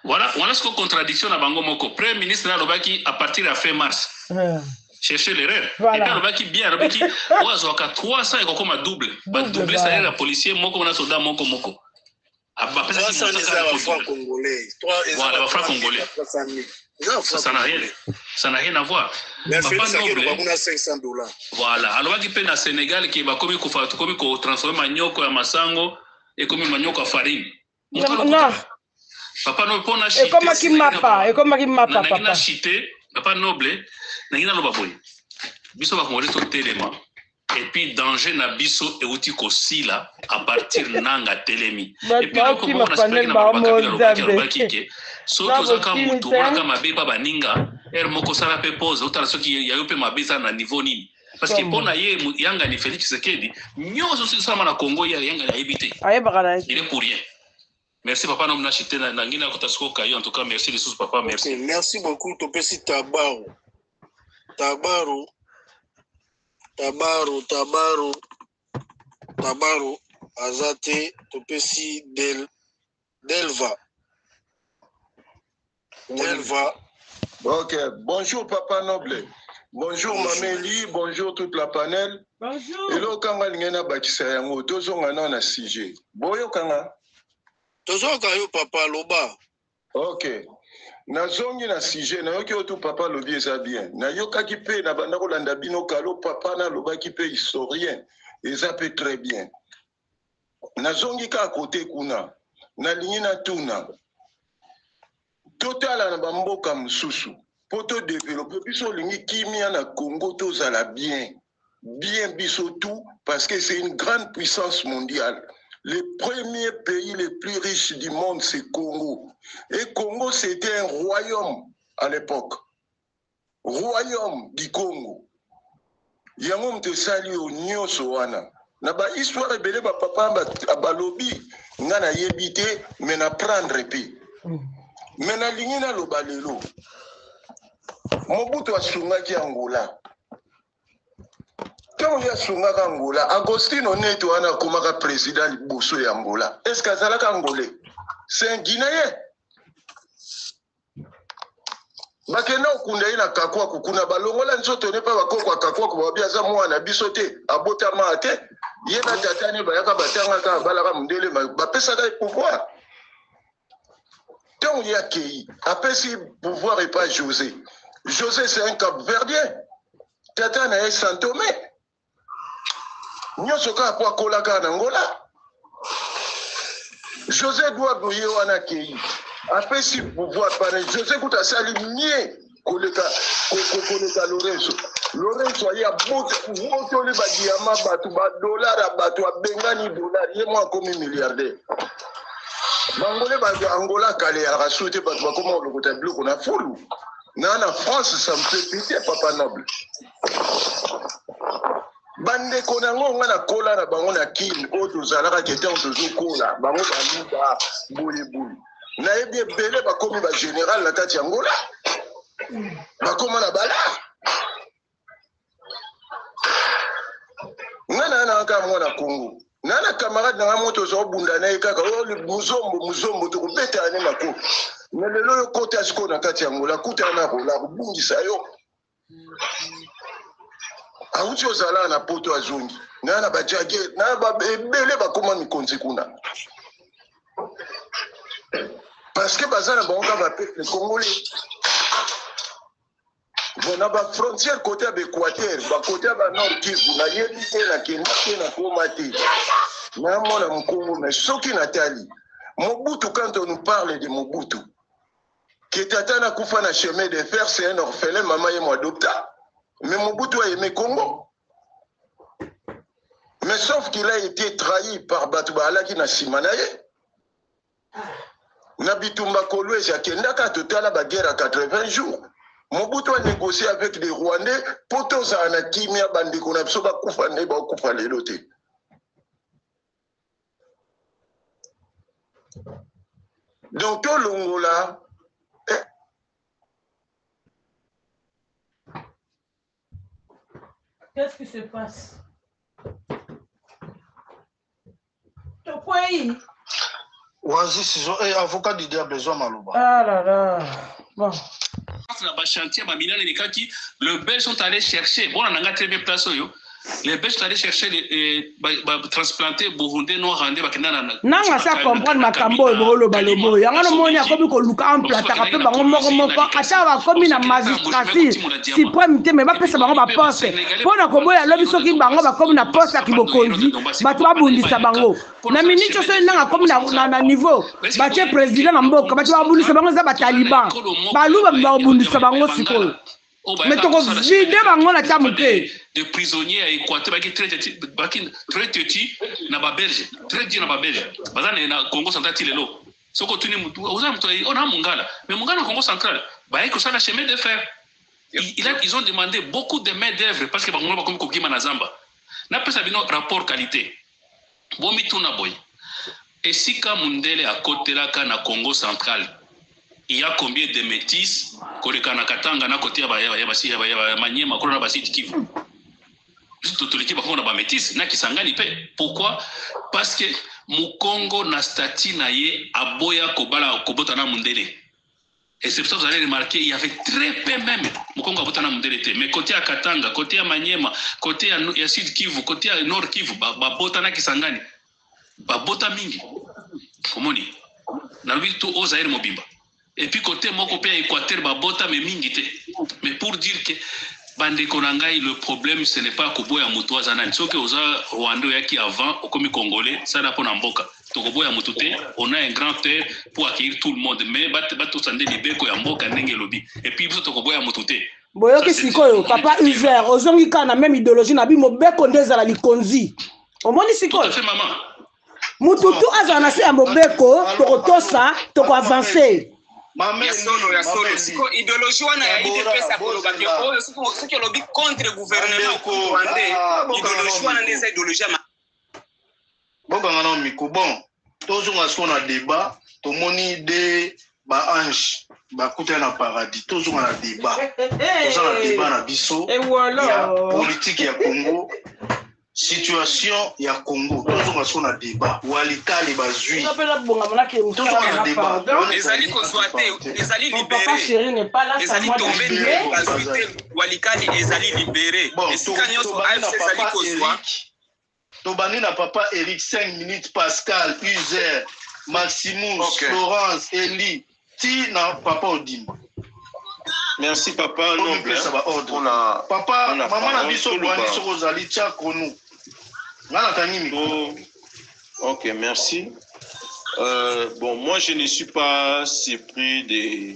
Speaker 9: Voilà ce que contradiction à Bango Moko. Premier ministre Nalobaki à partir de la fin mars. Cherchez l'erreur. Et puis Nalobaki bien, Nalobaki, on a 300 et comme à double. Double, ça y est, la policier, Moko, on a soldat, Moko.
Speaker 4: 300 francs congolais.
Speaker 9: Voilà, francs congolais. Ça n'a rien. Ça n'a rien à voir.
Speaker 4: Mais Félix a $500.
Speaker 9: Voilà. Alors, il y a Sénégal qui va comme transformer Manioko à Massango et comme Manioko à farine.
Speaker 2: Non.
Speaker 9: Papa noble pour na
Speaker 2: chité. Et comment qui m'a pas papa.
Speaker 9: Na chité, papa noble, na ngina loba boy. Biso ba ngole to telema. Et puis danger na biso e uti ko sila à partir nanga telemi. Et puis ko mo na spek na ba kike. So to zaka mutu na kama beba baninga, er moko sala pe pose, utala soki ya yope mabeza na niveau nini. Parce que pour na ye yanga ni Félix Tshisekedi, nyozo sala na Congo ya yanga na ebité. Il est pour rien. Merci papa nom na chité na ngina ko tasiko kayo en tout cas merci les sous papa merci.
Speaker 4: Okay, merci beaucoup topesi Tabaru azate topesi Delva.
Speaker 10: Ok, bonjour papa noble. Bonjour Mameli, bonjour toute la panel.
Speaker 2: Bonjour.
Speaker 10: Et là quand ngena bakisa yango tozonga na CG. Boyo kanga
Speaker 4: Tozoka yo papa loba.
Speaker 10: Ok. Nazongi na sujet na yoki otu papa lobi eza bien. Na yoka ki pe na banda kolanda bino kalo papa na loba ki pe historien. et ça peut très bien. Nazongika à côté kuna, na lingina tuna. Total na bamboka mususu. Pour te développer, biso lingi kimia na Congo tozala bien. Bien biso tout, parce que c'est une grande puissance mondiale. Le premier pays le plus riche du monde, c'est Congo. Et Congo, c'était un royaume à l'époque. Royaume du Congo. Yango te sali o nyoso wana. Na ba histoire ebele ba papa ba lobby ngana yebite mais na prendre pi. Mais na lingina lo balelo. Mobutu asungaki Angola. Quand il y a Sungaka Angola, Agostino Neto wana komaka président liboso ya Angola. Est-ce que azalaka Angolais? C'est un Guinéen. Bakena okunda ina kakwa kukuna balongola nzoto ne pa bakoko kakwa ko babia za mwana bisote abota mate yena tatani bayaka batanga ka balaka mundele ba pesa da pouvoir. Tant il y a qui apesi pouvoir et pas José. José c'est un Cap-Verdien. Tatana est Saint-Thomé. Nyosoka kwa kolaka na Angola. José doit bouiller wana kei. Après si pouvoir parler, José kuta sali nie koleka Lorenzo. Lorenzo ya boto le ba diamant batu ba dollar batu bengani dollar yemo comme milliardaire. Bangolais ba Angola kale ya rasute batu ba comment le kota bleu qu'on a fulu. Na France ça me fait pitié papa noble. Bande konango ngana kola na bango na kin oto zalaka kete on tozo kola bango baluba boye boye na ebie bele bakomi ba général na kati Angola bakoma na bala ngana na ka mwana Congo nana camarade na moto zo bunda na ekaka o muzombo to kubeta ane mako na lelo yo kota siko na kati Angola kuta na rola kubungisa yo Auti ozala na poto azongi na bajage na babele bakoma mikonzi kuna parce que bazana bonga ba peuple congolais bona ba frontière côté de l'Équateur ba côté ba nord Kivu na yebite na kende na komati na mona mkongo mais soki natali Mobutu quand on nous parle de Mobutu qui tatana kufa na chemin de fer c'est un orphelin maman et moi adopta. Mais Mobutu a aimé Congo. Mais sauf qu'il a été trahi par Batouba qui n'a simanaye. Nabitumba Kolwe, c'est qu'il n'a qu'à total la guerre à 80 jours. Mobutu a négocié avec les Rwandais pour tous en akimia bandi qu'on a besoin de koufane ba koufane loté. Donc tout l'Angola.
Speaker 2: Qu'est-ce qui se passe? Pourquoi il?
Speaker 4: Wazi Sizo, avocat du diable, besoin Malouba.
Speaker 2: Ah là là. Bon.
Speaker 9: Le Belge sont allés chercher. Bon, on a très bien place. Les Belges sont allés chercher transplanter Burundais, Noirandais,
Speaker 2: Nanga ça comprendre makambo ebolo balobo. Yangana moni akobi ko luka en plata kapé bango moko moko acha ba komi na magistrature suprême te mais ba pesa bango ba poste. Pona ko boya lobi soki bango ba komi na poste akibokonzi batu ba bundisa bango. Na ministre so nanga komi na niveau ba che président na mboka batu ba bundisa bango za ba taliban. Baluba ba bundisa bango sikoyo. Mais tu vide bango na tamuke.
Speaker 9: De prisonniers à Équateur qui très petit na ba Belge, très dit na ba Belge. Bazana na Congo central tilelo. Soko tuni mutu, oza mutu on a Mongala. Mais Mongala Congo central, ba eko ça na chemin de fer. Ils ont demandé beaucoup de main d'œuvre parce que bango ba comme kokima na Zamba. Na pesa bino rapport qualité. Bomi tuna boy. Et si ka mundele à côté là na Congo central. Il y a combien de métis Kolekana Katanga na côté ya Maniema Kolona Basiti Kivu. Tout l'équipe on a ba métis na Kisangani pe. Pourquoi? Parce que Mukongo na stati na ye aboya kobala kobota na mundele. Et c'est pour ça que vous allez remarquer il y avait très peu même Mukongo abota na mundele te. Mais côté ya Katanga, côté ya Maniema, côté ya Sud Kivu, côté ya Nord Kivu ba bota na Kisangani. Ba bota mingi. Komoni. Na lui tout Ozaire Mobimba. Et puis côté moko pe Équateur ba bota mais mingité. Mais pour dire que Bande Konangai, le problème, ce n'est pas Koboya Moutoua Zanan. Ce que Oza Rwanda qui avant, au comme Congolais, ça n'a pas d'amboka. Tokoboya Moutouté, on a un grand terre pour accueillir tout le monde. Mais Bato Sande Libeko Yamboka Nenge Lobby. Et puis, Tokoboya Moutouté.
Speaker 2: Boyoki sikoyo, papa Uzer, ozongi kana même idéologie na bi mobeko ndeza la likonzi. Omoni sikoyo.
Speaker 9: Tout à fait, maman.
Speaker 2: Mututu azana se ya mobeko, tokotosa, toko avancer.
Speaker 11: Ya solo, siko idéologie wana ya IDPS akoloba ke oyo soki olobi contre gouvernement rwandais, idéologie wana ndeza idéologie ya
Speaker 4: Bokanga na miko bon, tozonga so na débat, tomoni de ba ange bakuta na paradis, tozonga na débat. Tozonga na débat na biso.
Speaker 2: Et voilà.
Speaker 4: Politique ya Congo. Situation ya Congo, tozonga so na débat. Walikali bazui.
Speaker 2: Tozonga
Speaker 11: na débat. Les alliés consoité, les alliés libérés. Les alliés tombés, bazui Walikali, les alliés libérés. Et si kanyoso AFC les alliés consoité.
Speaker 4: Tobani na papa Eric 5 minutes Pascal, Uzer, Maximus, Florence, Eli, ti na papa Odimba.
Speaker 12: Merci papa. Non,
Speaker 4: papa, maman na biso boani sokozali tia kono. Ngana tanimi.
Speaker 12: Ok, merci. Bon, moi je ne suis pas surpris de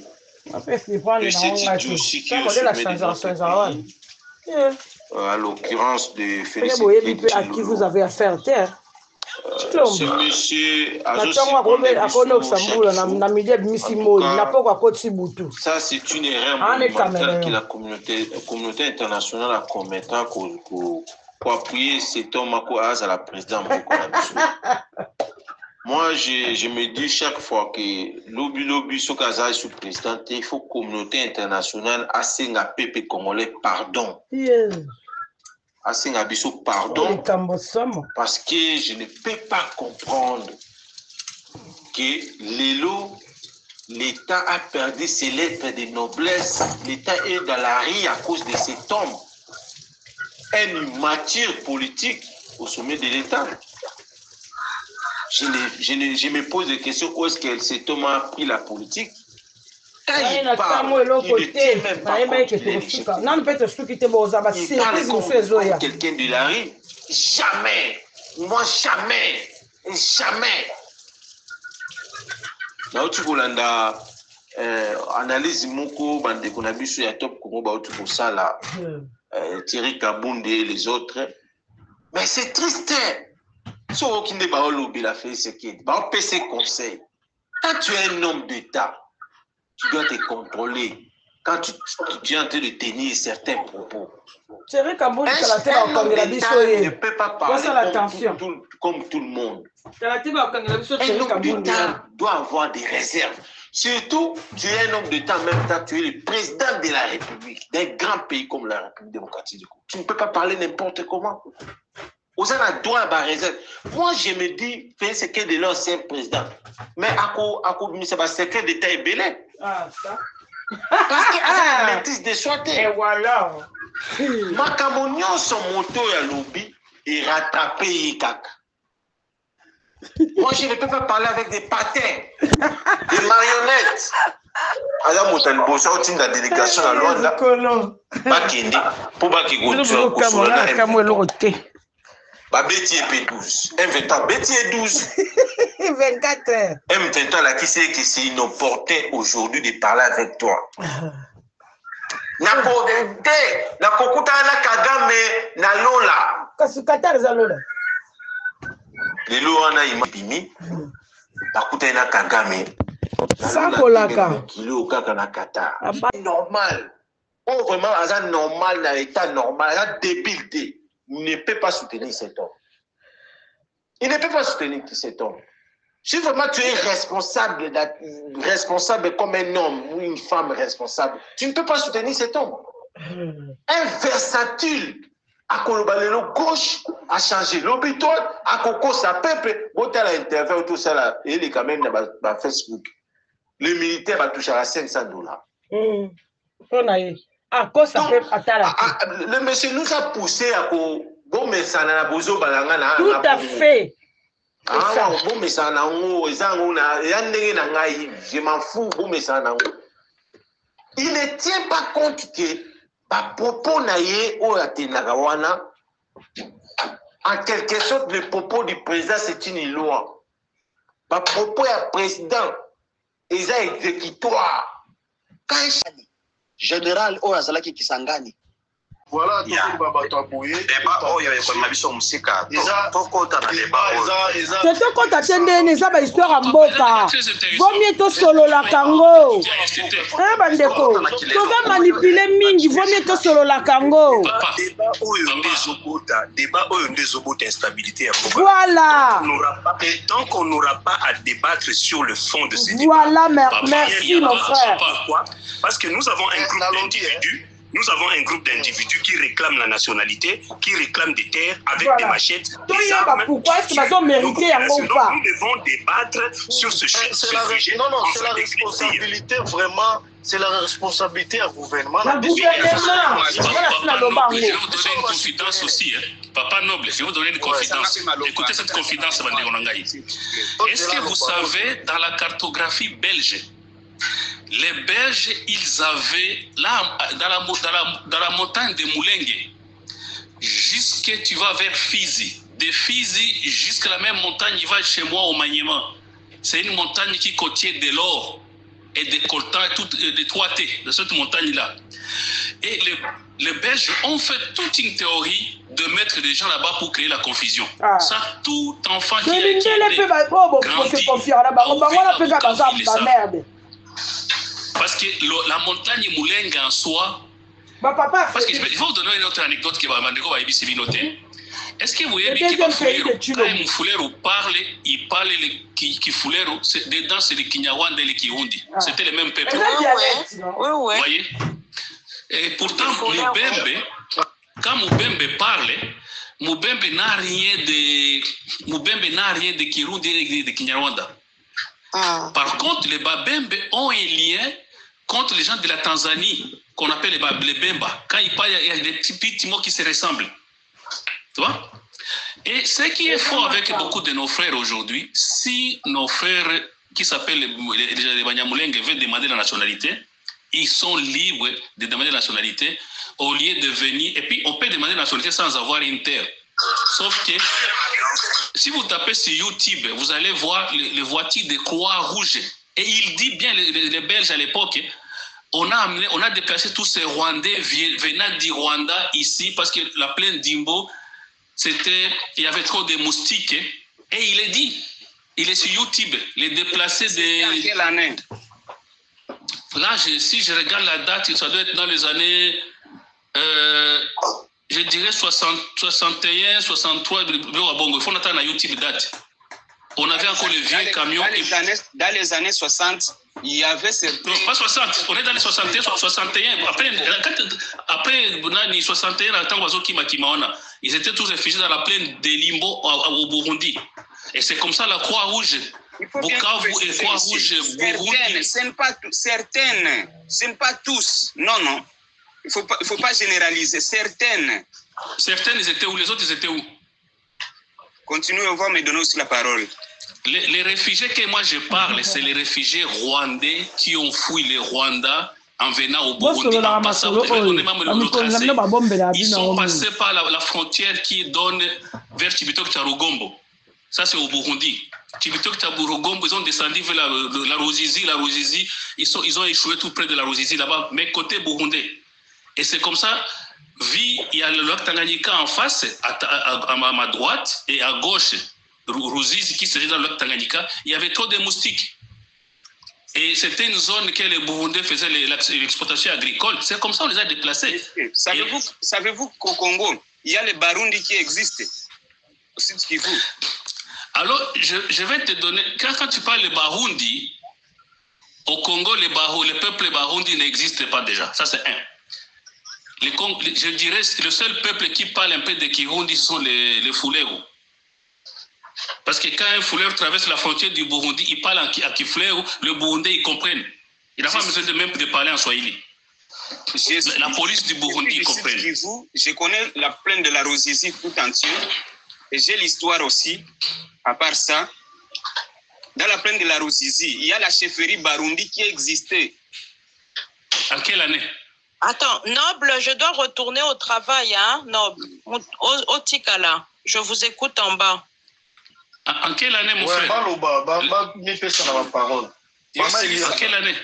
Speaker 12: cette idiotie qui est au sommet de notre pays. À l'occurrence de Félicité.
Speaker 2: À qui vous avez affaire, terre.
Speaker 12: Ce monsieur a ça c'est une erreur monumentale que la communauté internationale a commettant pour appuyer cet homme à la présidente. Moi, je me dis chaque fois que lobby Sokaza sous président, il faut communauté internationale assez à peuple congolais pardon. Assez à biso pardon. Parce que je ne peux pas comprendre que l'État a perdu ses lettres de noblesse. L'État est dans la rue à cause de cet homme. Une matière politique au sommet de l'État. Je me pose des questions. Où est-ce que cet homme a pris la politique? Quand il parle, il ne tient même pas compte quelqu'un de la rue. Jamais. Moi, jamais. Jamais. Na uti kolanda analyse moko bande konabiso ya top Congo ba uti kosala Thierry Kabunde et les autres. Mais c'est triste. Si on ne va pas lobby la fait ce qui est, on peut se conseiller. Quand tu es un homme d'État, tu dois te contrôler. Quand tu es en train de tenir certains propos.
Speaker 2: Thierry Kabunde
Speaker 12: ne peut pas parler comme tout le monde. Un homme d'État doit avoir des réserves. Surtout, tu es un homme d'État, en même temps, tu es le président de la République, d'un grand pays comme la République démocratique du Congo. Tu ne peux pas parler n'importe comment. Vous avez droit à la réserve. Moi, je me dis, c'est que de l'ancien président. Mais c'est pas secret d'État est belé.
Speaker 2: Ah, ça.
Speaker 12: Parce qu'il y a la maîtrise des soins.
Speaker 2: Et voilà.
Speaker 12: Makamonion, son moto à lobby, est rattrapé, kaka. Moi, je ne peux pas parler avec des patins, des marionnettes. Alors, je suis dans la délégation à Luanda. Bakindi, pour Betty est P12. M23, Betty est 12.
Speaker 2: 24 heures.
Speaker 12: M23, là, qui sait que c'est inopportun aujourd'hui de parler avec toi. Na kokuta na Kagame na Lola.
Speaker 2: Kasukata za Lola.
Speaker 12: Lelo wana imabimi. Bakuta na Kagame.
Speaker 2: Sakolaka.
Speaker 12: Kilo kaka na Qatar. Normal. Oh, vraiment, c'est normal, dans l'état normal, c'est débile. Il ne peut pas soutenir cet homme. Il ne peut pas soutenir cet homme. Si vraiment tu es responsable comme un homme ou une femme responsable, tu ne peux pas soutenir cet homme. Un versatile, à Kolobalelo gauche, a changé l'hôpital, à Coco sa peuple, Botel a intervenu tout ça là, et il est quand même dans Facebook. Le militaire va toucher à $500. Le monsieur nous a poussé à tout
Speaker 2: à fait.
Speaker 12: Il ne tient pas compte que ba propos na ye o atendaka wana en quelque sorte le propos du président c'est une loi. Ba propos ya président eza exécutoire. Quand
Speaker 7: général o azalaki Kisangani.
Speaker 4: Voilà,
Speaker 7: débat
Speaker 12: oyo ekomema biso musika tokota na débat
Speaker 2: oyo tokota te ndeni eza bahistoire ya mboka vomie tosololaka ngo bandeko toza manipule mingi vomie tosololaka ngo
Speaker 12: débat oyo nde ezobota instabilité ya mboka.
Speaker 2: Voilà.
Speaker 12: Et tant qu'on n'aura pas à débattre sur le fond de ces débats.
Speaker 2: Voilà, merci mon frère.
Speaker 12: Pourquoi? Parce que nous avons un groupe d'individus. Nous avons un groupe d'individus qui réclament la nationalité, qui réclament des terres avec des machettes, des armes.
Speaker 2: Pourquoi est-ce qu'ils ont mérité un bon pas?
Speaker 12: Nous devons débattre sur ce sujet.
Speaker 4: Non, c'est la responsabilité vraiment. C'est la responsabilité du gouvernement.
Speaker 9: Je vais vous donner une confidence aussi. Papa Noble, je vais vous donner une confidence. Écoutez cette confidence, est-ce que vous savez, dans la cartographie belge, les Belges, ils avaient, là, dans la montagne de Moulengue, jusque tu vas vers Fizi, de Fizi jusqu'à la même montagne, il va chez moi au Maniement. C'est une montagne qui contient de l'or et des coltans, des 3T de cette montagne-là. Et les Belges ont fait toute une théorie de mettre des gens là-bas pour créer la confusion. Ça, tout enfant qui est grandi, parce que la montagne Moulengue en soi, parce que je vais vous donner une autre anecdote qui va m'indiquer noter. Est-ce que vous voyez bien que quand Mufulero parle, il parle qui Fulero, dedans c'est les Kinyarwanda et les Kirundi. C'était les mêmes peuples. Vous voyez? Et pourtant, Mubembe, quand Mubembe parle, Mubembe n'a rien de Kirundi et de Kinyarwanda. Par contre, les Babembe ont un lien contre les gens de la Tanzanie, qu'on appelle les Bemba. Quand ils parlent, il y a des petits mots qui se ressemblent. Tu vois? Et ce qui est fort avec beaucoup de nos frères aujourd'hui, si nos frères qui s'appellent les Banyamulenge veulent demander la nationalité, ils sont libres de demander la nationalité au lieu de venir. Et puis, on peut demander la nationalité sans avoir une terre. Sauf que si vous tapez sur YouTube, vous allez voir les voitures de Croix-Rouge. Et il dit bien, les Belges à l'époque, on a déplacé tous ces Rwandais venant du Rwanda ici parce que la plaine d'Imbo, il y avait trop de moustiques. Et il est dit, il est sur YouTube, les déplacés de... Quelle année? Là, si je regarde la date, ça doit être dans les années... je dirais 61, 63, il faut attendre à YouTube date. On avait encore les vieux camions.
Speaker 11: Dans les années 60, il y avait certains...
Speaker 9: Non, pas 60, on est dans les 61, 61. Après 61, ils étaient tous réfugiés dans la plaine de Limbo au Burundi. Et c'est comme ça la Croix-Rouge, Bukavu et Croix-Rouge, Burundi.
Speaker 11: Ce n'est pas certaines, ce n'est pas tous. Non, non. Il ne faut pas généraliser. Certaines.
Speaker 9: Certaines, ils étaient où? Les autres, ils étaient où?
Speaker 11: Continuez, on va me donner aussi la parole.
Speaker 9: Les réfugiés que moi je parle, c'est les réfugiés rwandais qui ont fui le Rwanda en venant au Burundi. Ils sont passés par la frontière qui donne vers Cibitoke-Rugombo. Ça, c'est au Burundi. Cibitoke-Rugombo, ils ont descendu vers la Ruzizi. La Ruzizi, ils ont échoué tout près de la Ruzizi là-bas, mais côté burundais. Et c'est comme ça. Il y a le lac Tanganyika en face, à ma droite, et à gauche, Ruzizi qui serait dans le lac Tanganyika, il y avait trop de moustiques. Et c'était une zone que les Burundais faisaient l'exploitation agricole. C'est comme ça qu'on les a déplacés.
Speaker 11: Savez-vous qu'au Congo, il y a les Barundi qui existent aussi de Kivu?
Speaker 9: Alors, je vais te donner... Quand tu parles de Barundi, au Congo, le peuple Barundi n'existe pas déjà. Ça, c'est un. Je dirais que le seul peuple qui parle un peu de Kirundi, ce sont les Fulero. Parce que quand un Fulero traverse la frontière du Burundi, il parle à Kifulero, le Burundais, ils comprennent. Il n'a pas besoin même de parler en Swahili. La police du Burundi, ils comprennent.
Speaker 11: Je connais la plaine de la Ruzizi tout entière. Et j'ai l'histoire aussi, à part ça. Dans la plaine de la Ruzizi, il y a la chefferie Barundi qui existait.
Speaker 9: En quelle année?
Speaker 13: Attends, Noble, je dois retourner au travail, hein, Noble. Au Tikala. Je vous écoute en bas.
Speaker 9: En quelle année, mon frère? En quelle année?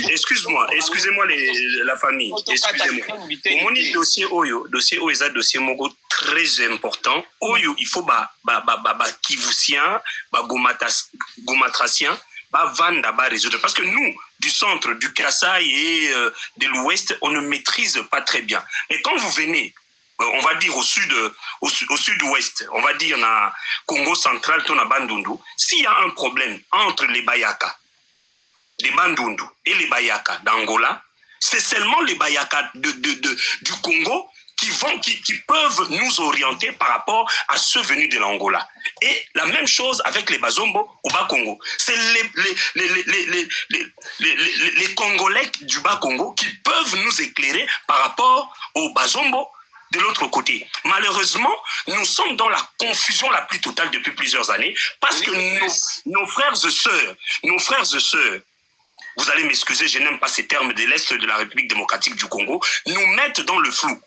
Speaker 14: Excusez-moi la famille, excusez-moi. Moni dossier Oyo est un dossier très important. Oyo, il faut Kivusien, Gomatracien, vendre, résoudre. Parce que nous, du centre, du Kassai et de l'ouest, on ne maîtrise pas très bien. Et quand vous venez, on va dire au sud-ouest, on va dire na Congo central, na Bandundu, s'il y a un problème entre les Bayaka, les Bandundu et les Bayaka d'Angola, c'est seulement les Bayaka du Congo qui peuvent nous orienter par rapport à ceux venus de l'Angola. Et la même chose avec les Bazombo au Bas-Congo. C'est les Congolais du Bas-Congo qui peuvent nous éclairer par rapport aux Bazombo de l'autre côté. Malheureusement, nous sommes dans la confusion la plus totale depuis plusieurs années parce que nos frères et sœurs, vous allez m'excuser, je n'aime pas ces termes de l'Est de la République démocratique du Congo, nous mettent dans le flou.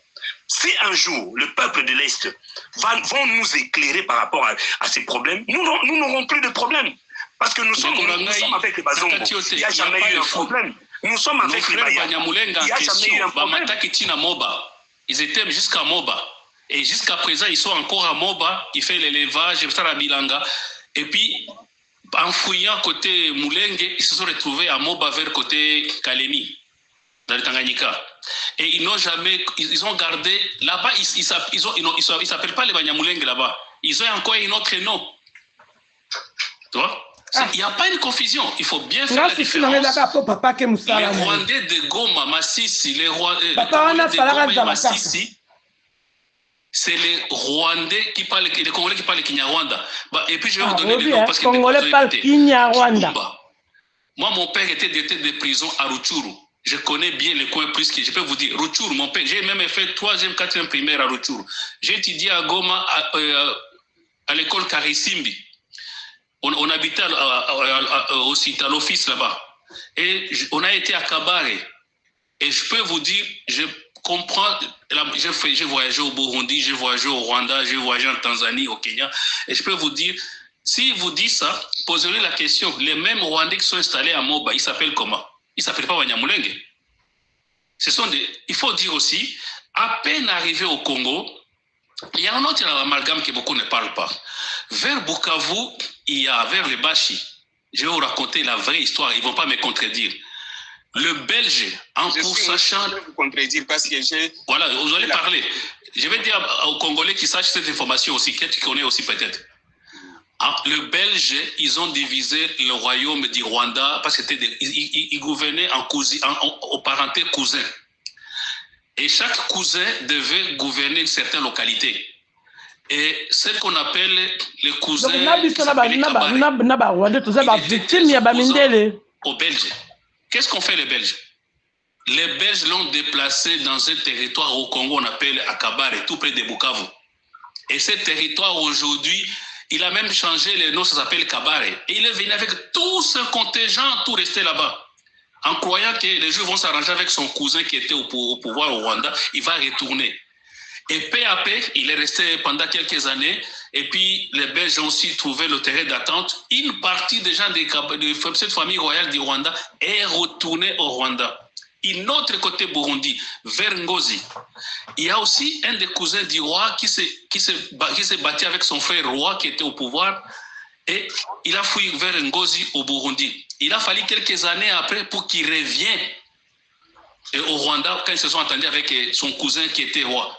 Speaker 14: Si un jour, le peuple de l'Est vont nous éclairer par rapport à ces problèmes, nous n'aurons plus de problèmes. Parce que nous sommes avec les Bazombo. Il n'y a jamais eu un problème. Nous sommes avec les Bayaka. Il n'y a jamais eu un problème.
Speaker 9: Ils étaient jusqu'à Moba. Et jusqu'à présent, ils sont encore à Moba. Ils font l'élevage, à Bilanga. Et puis, en fouillant côté Moulengue, ils se sont retrouvés à Moba vers côté Kalemi, dans le Tanganyika. Et ils n'ont jamais, ils ont gardé, là-bas, ils ne s'appellent pas les Banyamulenge là-bas. Ils ont encore un autre nom. Tu vois? Il n'y a pas une confusion. Il faut bien faire la différence. Les Rwandais de Goma, Massissi, les Rwandais de Goma et Massissi, c'est les Rwandais qui parlent, les Congolais qui parlent le Kinyarwanda. Et puis je vais vous donner des noms parce que
Speaker 2: Congolais parlent Kinyarwanda.
Speaker 9: Moi, mon père était directeur de prison à Rutshuru. Je connais bien les coins plus que je peux vous dire. Rutshuru, mon père, j'ai même fait 3e, 4e primaire à Rutshuru. J'ai étudié à Goma à l'école Karisimbi. On habitait aussi à l'office là-bas. Et on a été à Kabare. Et je peux vous dire, je comprends, j'ai voyagé au Burundi, j'ai voyagé au Rwanda, j'ai voyagé en Tanzanie, au Kenya. Et je peux vous dire, si vous dites ça, posez-lui la question. Les mêmes Rwandais qui sont installés à Moba, ils s'appellent comment? Ils ne s'appellent pas Banyamulenge. Il faut dire aussi, à peine arrivé au Congo, il y a un autre amalgame que beaucoup ne parlent pas. Vers Bukavu, il y a vers les Bashi. Je vais vous raconter la vraie histoire, ils ne vont pas me contredire. Le Belge, en pour sachant...
Speaker 11: Je vais vous contredire parce que j'ai...
Speaker 9: Voilà, vous allez parler. Je vais dire aux Congolais qui sachent cette information aussi, qui connaissent aussi peut-être. Le Belge, ils ont divisé le royaume du Rwanda parce qu'ils gouvernaient aux parentés cousins. Et chaque cousin devait gouverner une certaine localité. Et ce qu'on appelle les cousins aux Belges. Qu'est-ce qu'on fait les Belges? Les Belges l'ont déplacé dans un territoire au Congo, on appelle Akabare, tout près de Bukavu. Et ce territoire aujourd'hui, il a même changé le nom, ça s'appelle Kabare. Et il est venu avec tout ce contingent, tout resté là-bas. En croyant que les Juifs vont s'arranger avec son cousin qui était au pouvoir au Rwanda, il va retourner. Et peu à peu, il est resté pendant quelques années. Et puis, les Belges ont aussi trouvé le terrain d'attente. Une partie des gens de cette famille royale du Rwanda est retournée au Rwanda. Une autre côté Burundi, vers Ngozi. Il y a aussi un des cousins du roi qui s'est battu avec son frère roi qui était au pouvoir. Et il a fui vers Ngozi au Burundi. Il a fallu quelques années après pour qu'il revienne au Rwanda quand ils se sont entendus avec son cousin qui était roi.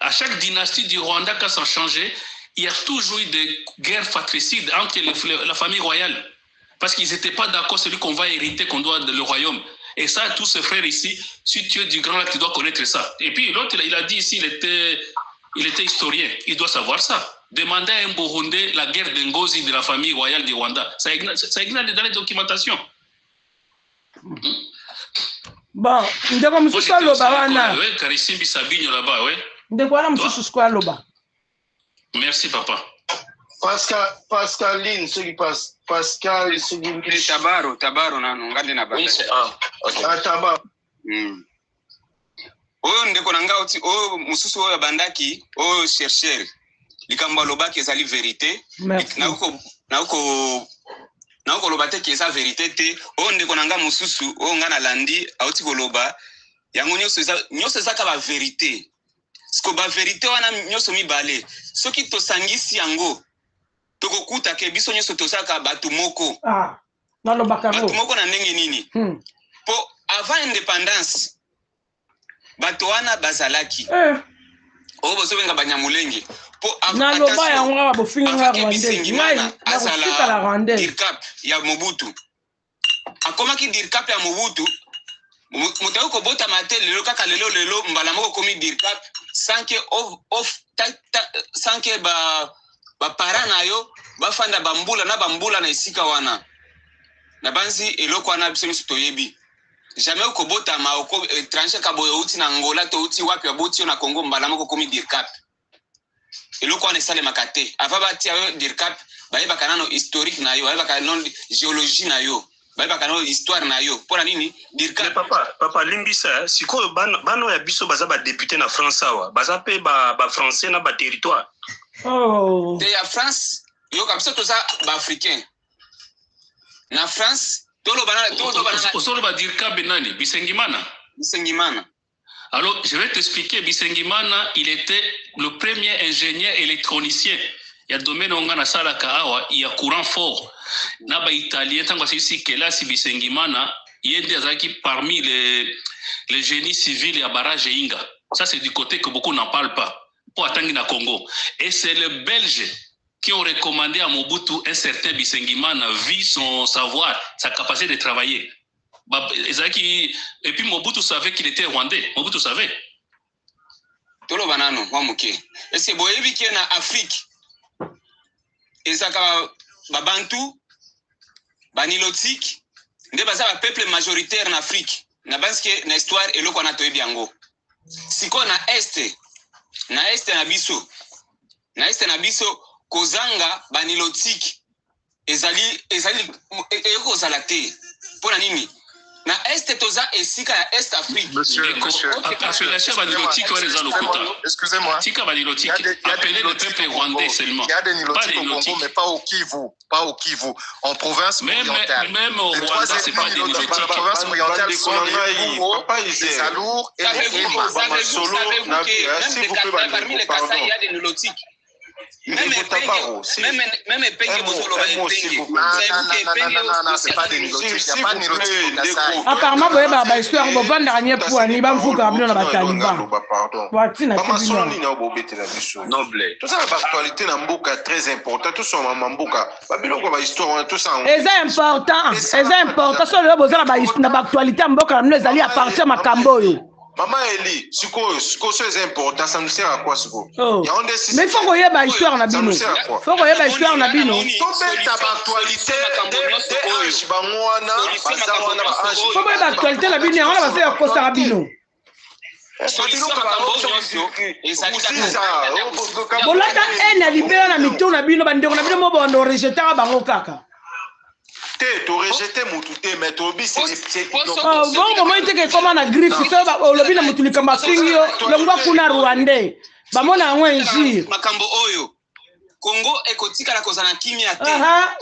Speaker 9: À chaque dynastie du Rwanda, quand ça a changé, il y a toujours eu des guerres fratricides entre la famille royale. Parce qu'ils n'étaient pas d'accord, celui qu'on va hériter, qu'on doit le royaume. Et ça, tous ces frères ici, si tu es du Grand Lac, tu dois connaître ça. Et puis l'autre, il a dit ici, il était historien, il doit savoir ça. Demander à un Burundais la guerre de Ngozi de la famille royale du Rwanda. Ça existe dans les documentations.
Speaker 2: Bon, ndeko mususu aloba wana.
Speaker 9: Oui, Karisimbi Sabinyo là-bas, oui.
Speaker 2: Ndeko wana mususu kwa aloba.
Speaker 9: Merci, papa.
Speaker 10: Pascaline, ceux qui passent. Pascal, ceux qui...
Speaker 11: Tabaro, nano, ngade na banda.
Speaker 10: Oui, c'est Tabaro.
Speaker 11: Oyo ndeko nanga oti oyo mususu oyo bandaki oyo chercheur likambo lobaki ezali vérité na uko loba te ki eza vérité te oyo ndeko nanga mususu oyo nga na landi auti koloba yango nyonso ezaka ba vérité siko ba vérité wana nyonso mibale soki tosangisi yango tokokuta ke biso nyonso tosaka batu moko batu moko na ndenge nini po avant indépendance bato wana bazalaki oyo bozobenga banyamulenge po
Speaker 2: naloba yango awa bofinga
Speaker 11: azala dirkap ya Mobutu akomaki dirkap ya Mobutu moto oyo kobotama te lelo kaka lelo mbala moko komi dirkap sanke bapara na yo bafanda bambula na esika wana na banzi eloko wana biso miso toyebi jamais okobotama étranger kaboyo uti na Angola to uti wapi aboti na Congo mbala moko komi dirkap eloko wana esalemaka te ava batia yo dirkap bayebaka nano historique na yo bayebaka nano géologie na yo bayebaka nano histoire na yo mpona nini dirkap
Speaker 14: papa limbisa sikoyo bano ya biso baza badepute na France awa baza mpe bafrançais na baterritoire
Speaker 11: te ya France yoka biso toza baafricain na France
Speaker 9: Bisengimana. Alors, je vais t'expliquer. Bisengimana, il était le premier ingénieur électronicien. Il y a domaine où on a salaka il y a courant fort. Naba italien, tant que c'est ici que là, si Bisengimana, il y a des parmi les génies civils à barrage Inga. Ça, c'est du côté que beaucoup n'en parlent pas. Pour attendre na Congo. Et c'est les Belges qui ont recommandé à Mobutu un certain Bisengimana, vu son savoir, sa capacité de travailler. Et puis Mobutu savait qu'il était rwandais. Mobutu savait.
Speaker 11: Tolo banano, wamuke. Est-ce que vous avez vu qu'il y a en Afrique, et ça Babantu, Banilotique, des un peuple majoritaire en Afrique. Na base que na histoire et le qu'on a toé biango. Si qu'on a est na biso, kozanga banilotique ezali ekozala te pona nini na est toza esika ya est Afrique
Speaker 1: excusez-moi
Speaker 9: tika banilotique appelé le peuple rwandais seulement
Speaker 1: il y a des nilotiques au Congo mais pas au Kivu en province orientale
Speaker 9: même au Rwanda c'est pas des nilotiques
Speaker 1: la province orientale sont les Alours et les
Speaker 11: Solo s'il vous plaît parmi les Kassai il y a des nilotiques. Même Epenge Bozolo va Epenge.
Speaker 1: Non, c'est pas des nilotiques. Il n'y a pas de nilotiques au Kassai.
Speaker 2: Apparemment, vous avez une histoire de vendre dernier pour un Iban Fouka, bien dans la Taliban.
Speaker 12: Noble. Tout ça, l'actualité dans Mboka très important. Tout ça, Mboka. Babylon, quoi, histoire, tout ça.
Speaker 2: C'est important. C'est important. Sur le besoin de l'actualité, Mboka, nous allons partir à Camboyo.
Speaker 12: Maman Eli, ce qui est important, ça nous sert à quoi ce coup?
Speaker 2: Mais il faut qu'on y ait une histoire en abino. Il faut qu'on y ait une histoire en abino.
Speaker 12: Il faut qu'on y ait une actualité
Speaker 2: en abino. On va faire quoi en abino? Bolata ena libera na mito na bino bandeko na bino mo bondo rejeter bango kaka.
Speaker 12: Tu rejeté Moutouté, mais tu obis c'est
Speaker 2: bon moment était que comment na griffe ça ba lobi na mutuli kamba singio longwa kuna Rwandais ba mona ngwe nji
Speaker 11: makambo oyo Congo ekotika la kozana kimia te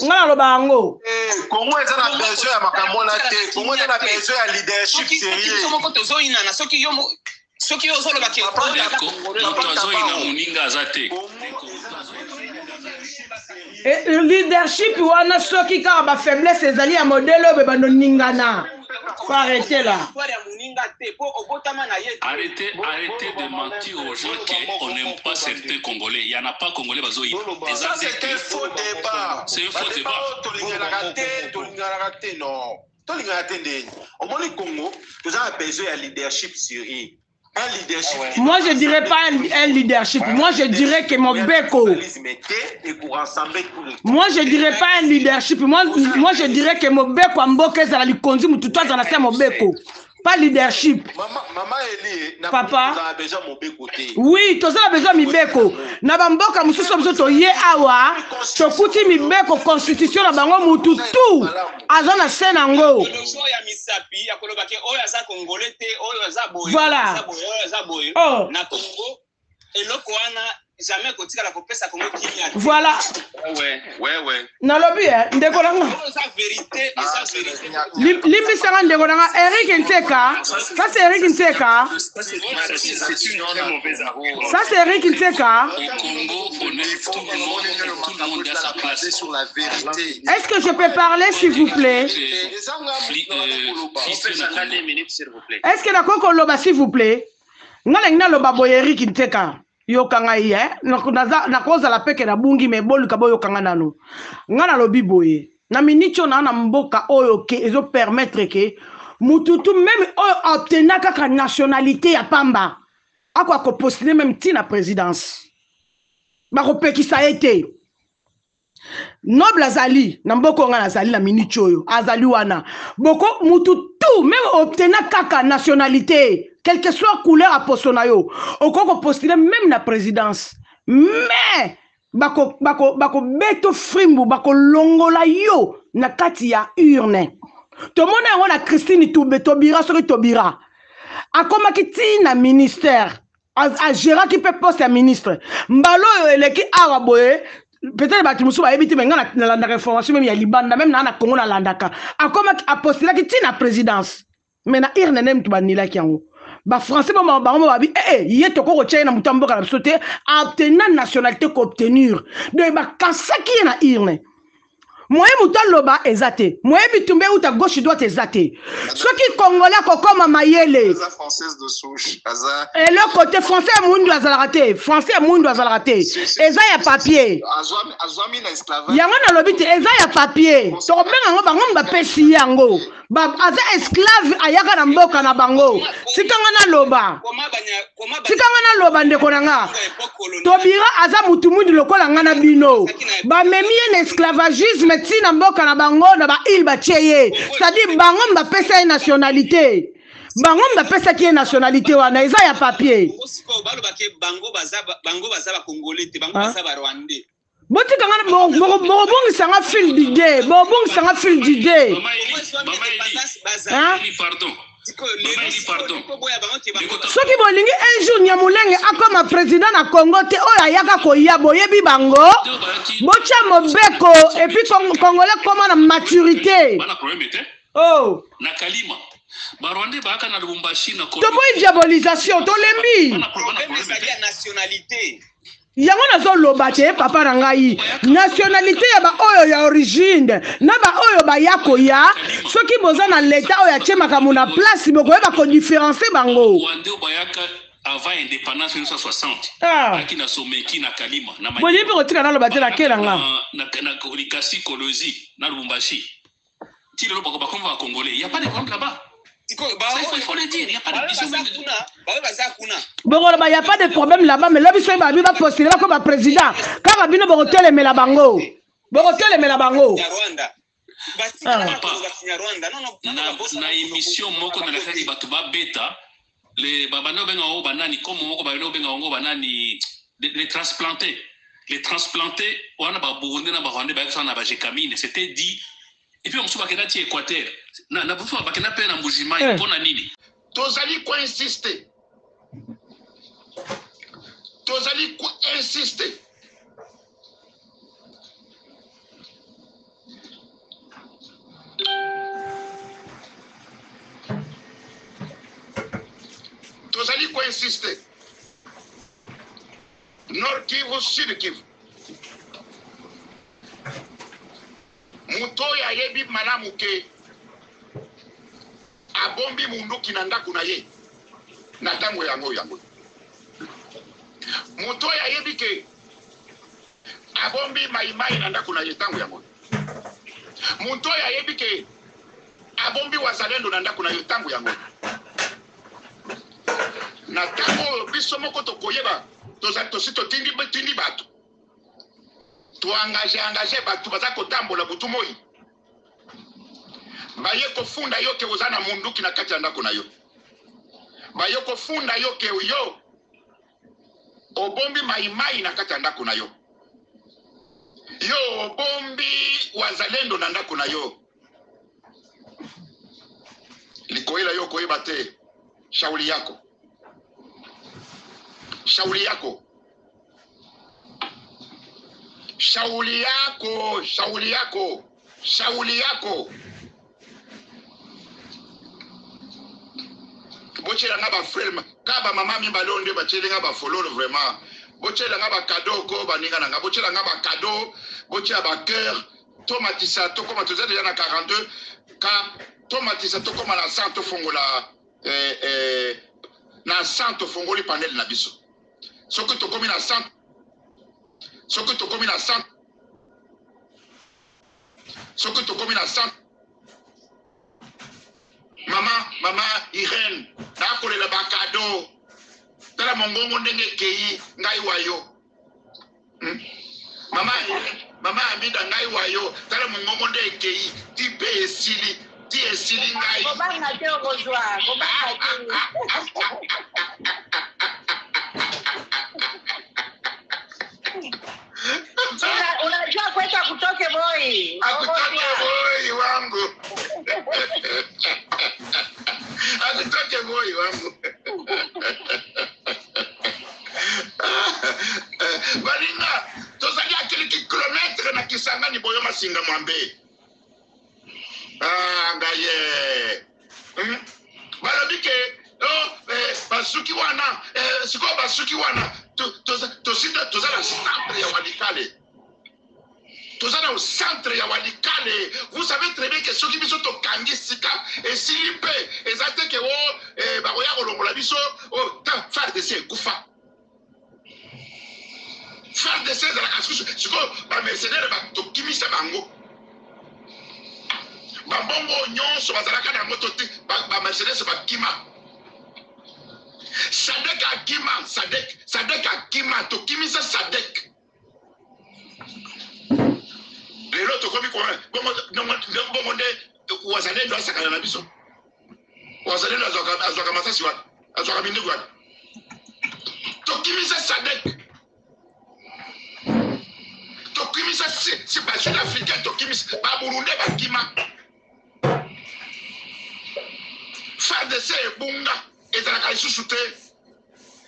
Speaker 2: ngala lo bango
Speaker 12: Congo eza na besoin ya makambo na te Congo eza na besoin ya leadership sérieux
Speaker 11: soki moko tozo ina na soki yo zolo ba ke
Speaker 9: tozo ina muninga azate
Speaker 2: leadership wana soki kaka ba faiblesse ezali ya modèle oyo bando ningana. Faut arrêter là.
Speaker 9: Arrêtez de mentir aux gens qu'on n'aime pas certains Congolais. Il n'y en a pas Congolais.
Speaker 12: Ça c'est un faux débat.
Speaker 9: C'est un faux débat.
Speaker 12: Au moins le Congo, nous avons besoin d'un leadership sérieux. Un leadership.
Speaker 2: Moi je dirais pas un leadership. Moi je dirais que Mobeko. Moi je dirais pas un leadership. Moi je dirais que Mobeko Amboke ça la likonzi mututo za na Mobeko. pas leadership.
Speaker 12: Maman Eli,
Speaker 2: papa,
Speaker 12: a besoin mon côté.
Speaker 2: Oui, tout ça a besoin mibeko. Na bamboka mususu mzoto ye awa, chokuti mibeko constitution na bango mutu tout. Azana senango. Voilà. Oh. Voilà.
Speaker 12: Ouais.
Speaker 2: Nalobi ndeko nanga. Limbi sanga ndeko nanga Eric Nteka. Ça c'est Eric Nteka. Ça c'est Eric Nteka. Est-ce que je peux parler s'il vous plaît? Est-ce que d'accord loba s'il vous plaît? Ngala loba boy Eric Nteka. Yokanga ye na koza la peke na bungi me bolu kabo yokanga nanu ngana lobi boye na minicho na mboka oyo ke ezo permettre ke mututu même oyo obtenir kaka nationalité ya pamba akwa ko postuler même tina présidence ba ko pekisa été noble azali na mboko ngana azali na minicho oyo azali wana boko mututu même obtenir kaka nationalité quelle que soit couleur à postonayo, au qu'on postuler même la présidence, mais bako beto frimbu bako longola yo na kati ya urne. To mona on a Christine Tobira sur Tobira. A koma kiti na ministère, a gérer qui peut poste à ministre. Mbalo eleki araboye. Peut-être que tu vas éviter maintenant la réformation même il y a Liban même na Congo na landaka. A koma a postuler kiti na présidence. Mais na urne nem tu banila kiango. Ba français ba bi yé to ko tchena mutambo ka sauter obtenir nationalité ko obtenir de ba kasaki na irne moye mutaloba ezate moye bitumbe uta gauche droite ezate soki congolais ko koma mayele
Speaker 1: française de souche aza
Speaker 2: et le côté français mundu azala raté français mundu azala raté eza ya papier
Speaker 1: azwami na esclavage
Speaker 2: yango na lobite eza ya papier to benga ngo bango ba pesi yango ba aza esclave ayaka na mboka na bango sikanga na loba ndeko nanga Tobira aza mutu mundu lokola ngana bino ba memi na esclavagisme tina mboka na bango na ba il ba tieye c'est-à-dire bango ba pesa nationalité bango ba pesa ki nationalité wana eza ya papier bango baza ba congolais te bango baza ba rwandais boti kanga bongi sanga fil d'idée bongi sanga fil d'idée soki bolingi un jour Nyamulenge akoma président na Congo te oyo ayaka koya boyebi bango bocha mobeko et puis congolais comment na maturité oh
Speaker 9: na Kalima Barwande baka na Lubumbashi na
Speaker 2: to boy diabolisation to lembi nationalité yango nazo loba te papa na ngai nationalité ya ba oyo ya origine na ba oyo ba yakoya soki boza na l'état oyo achemaka muna place boko yeba ko différencier bango
Speaker 9: avant indépendance 1960 aki na Someki na Kalima na
Speaker 2: Bo libe ko tika na loba te la kelanga
Speaker 9: na Likasi Kolozi na Lubumbashi ti le bako bakomba congolais il y a pas de problème là-bas. Il faut le dire, il n'y a pas de
Speaker 2: il n'y a pas de problème là-bas, mais là, il va postuler comme président. Quand il va postuler, mais la bango. Postuler, mais la bango.
Speaker 9: Na émission, moko na la kati batuba beta, les babano benga o banani, comme moko babano benga o banani, les transplantés. Les transplantés, on a ba Burundi na ba Rwanda ba ça na ba Jekamine, c'était dit. Et puis on se voit qu'il y a un Équateur. Na bouffon ba kana pe na mbujima ipona nini.
Speaker 1: Tozali ko insister. Tozali ko insister. Tozali ko insister. Nord Kivu, Sud Kivu. Muto ya yebi malamu ke abombi munduki na ndaku na ye na tango yango. Muto ya yebi ke abombi maimai na ndaku na ye tango yango. Muto ya yebi ke abombi wazalendo na ndaku na ye tango yango. Na tango biso moko to koyeba tosito tindi bato. Tu engagé batu baza kotambola butu moi baye kofunda yo ke ozana munduki na kati ya ndako na yo baye kofunda yo ke yo obombi maimai na kati ya ndako na yo yo obombi wazalendo na ndako na yo likoela yo koyeba te shauli yako shauli yako shauli yako shauli yako shauli yako bochela nga ba frère kaba mama mi balonde bachele nga ba follow vraiment bochela nga ba cadeau ko baninga nga bochela nga ba cadeau bochela ba cœur tomatisa to koma toza déjà na 42 ka tomatisa to koma na 100 to fongola na 100 to fongoli panel na biso soko to komi na 100 soko to komi na 100 soko to komi na 100 Mama Irene, nakole la bakado. Tala mongongo ndenge kei ngai wayo. Mama Irene, mama Amida ngai wayo. Tala mongongo ndenge kei ti be esili ngai.
Speaker 15: Kobanga te okozwa, kobanga te. Unajua kwetu akutoke boy.
Speaker 1: Akutoke boy wangu. Akutoke boy wangu. Balinga, tozali a quelques kilomètres na Kisangani boyo masinga mwambe. Ngaye. Balobike, basuki wana, siko basuki wana, tozala centre ya Walikale. Tozala au centre ya Walikale. Vous savez très bien que ceux qui biso to kangi sika et silipe ezate ke baroya kolongola biso ta faire de ces kufa. Faire de ces la kasusu siko ba mercenaire ba to kimisa bango. Ba bongo nyonso bazalaka na moto te ba mercenaire ba kima. Sadek akima, sadek akima to kimisa sadek. Lelo to komi kwa bongo nde wazalendo asakana na biso wazalendo azoka masasi wa azoka bindu wa to kimisa sadek to kimisa si ba sud africain to kimisa ba burunde ba kima FARDC bunga ezalaka lisusu te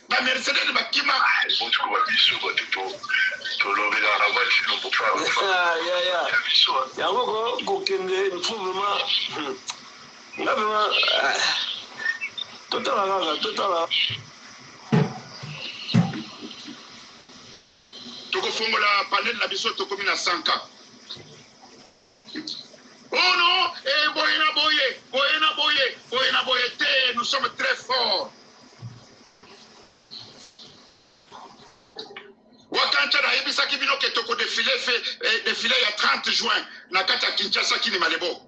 Speaker 1: ba mercenaire ba kima
Speaker 4: otuko ba biso ba tuto tolobela na voiture pour faire
Speaker 12: yango kokende vraiment totala
Speaker 1: tokofongola panel na biso tokomi na 100 oh non boye te nous sommes très forts. Wakancha na yebisa kibino ke toko défilé ya 30 juin na kati ya Kinshasa kini Malebo.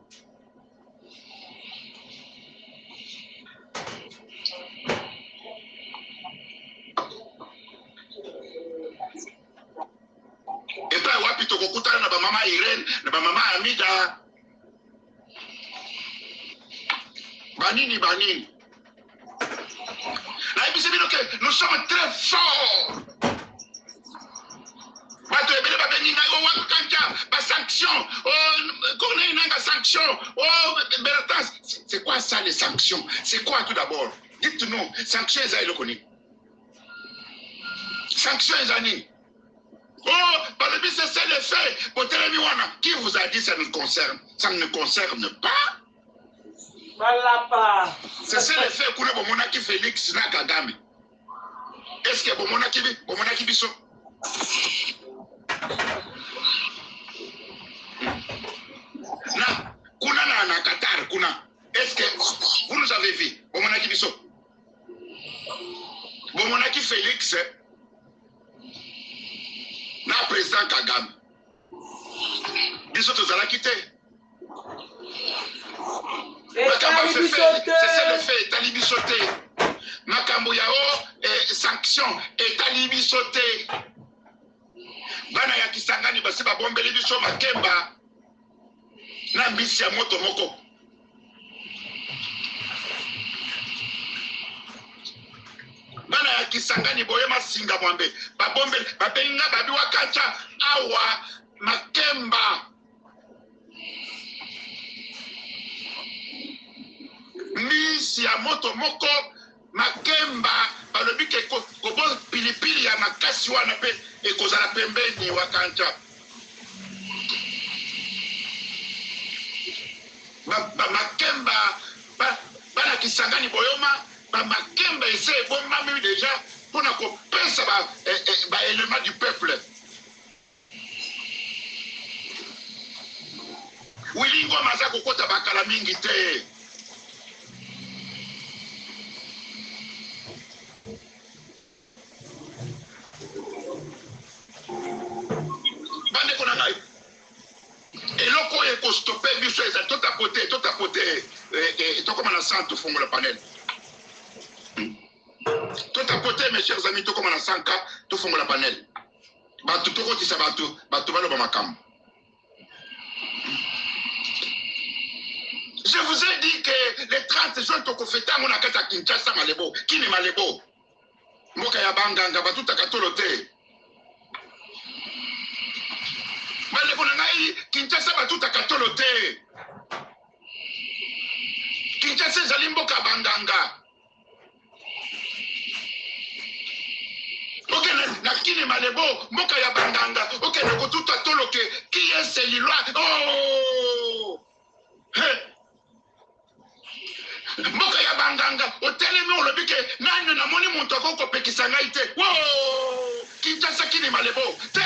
Speaker 1: Epa wapi toko kutana na ba mama Irene na ba mama Amida. Banini. Na yebisa kibino ke nous sommes très forts. Bato ebele ba bengi ngai wakanja ba sanction corneille nanga sanction Bertrand c'est quoi ça les sanctions c'est quoi tout d'abord dites-nous sanctions eza eloko nini sanctions eza nini balobi c'est le fait botelemi wana qui vous a dit ça nous concerne ça ne concerne pas
Speaker 2: voilà pas
Speaker 1: c'est le fait kuna bomonaki Félix na Kagame est-ce que bomonaki biso na kuna na Qatar kuna est-ce que vous nous avez vu bomonaki biso bomonaki Félix na président Kagame biso tozalaki te c'est le fait etali biso te makambo yao sanction etali biso te bana ya Kisangani basi babombeli biso makemba na mbisi ya moto moko bana ya Kisangani boyema singa mwambe babombe babenga babi wakacha awa Makemba misi ya moto moko Makemba balobi ke kobo pilipili ya makasi wana pe ekozala pembeni wakancha Makemba bana Kisangani boyoma Makemba essaie bon mami déjà pour na kopesa ba élément du peuple Wilingo maza kokota bakala mingi te bande kona ngai eloko eko stopper biso eza tota pote tokoma na centre fongola panel tota pote mes chers amis tokoma na sanka to fongola panel batu tokotisa batu baloba makambo. Je vous ai dit que les 30 jours tokofeta ngona kata Kinshasa malebo kini malebo mboka ya banganga batu takatolo te malebo na ngai Kinshasa batu takatolo te Kinshasa ezali mboka banganga ok na kini malebo mboka ya banganga ok na kotuta toloke qui est celui-là oh hey. Mboka ya banganga otelemi olobi ke nani na moni muntu akokopekisa ngai te wo Kinshasa kini malebo te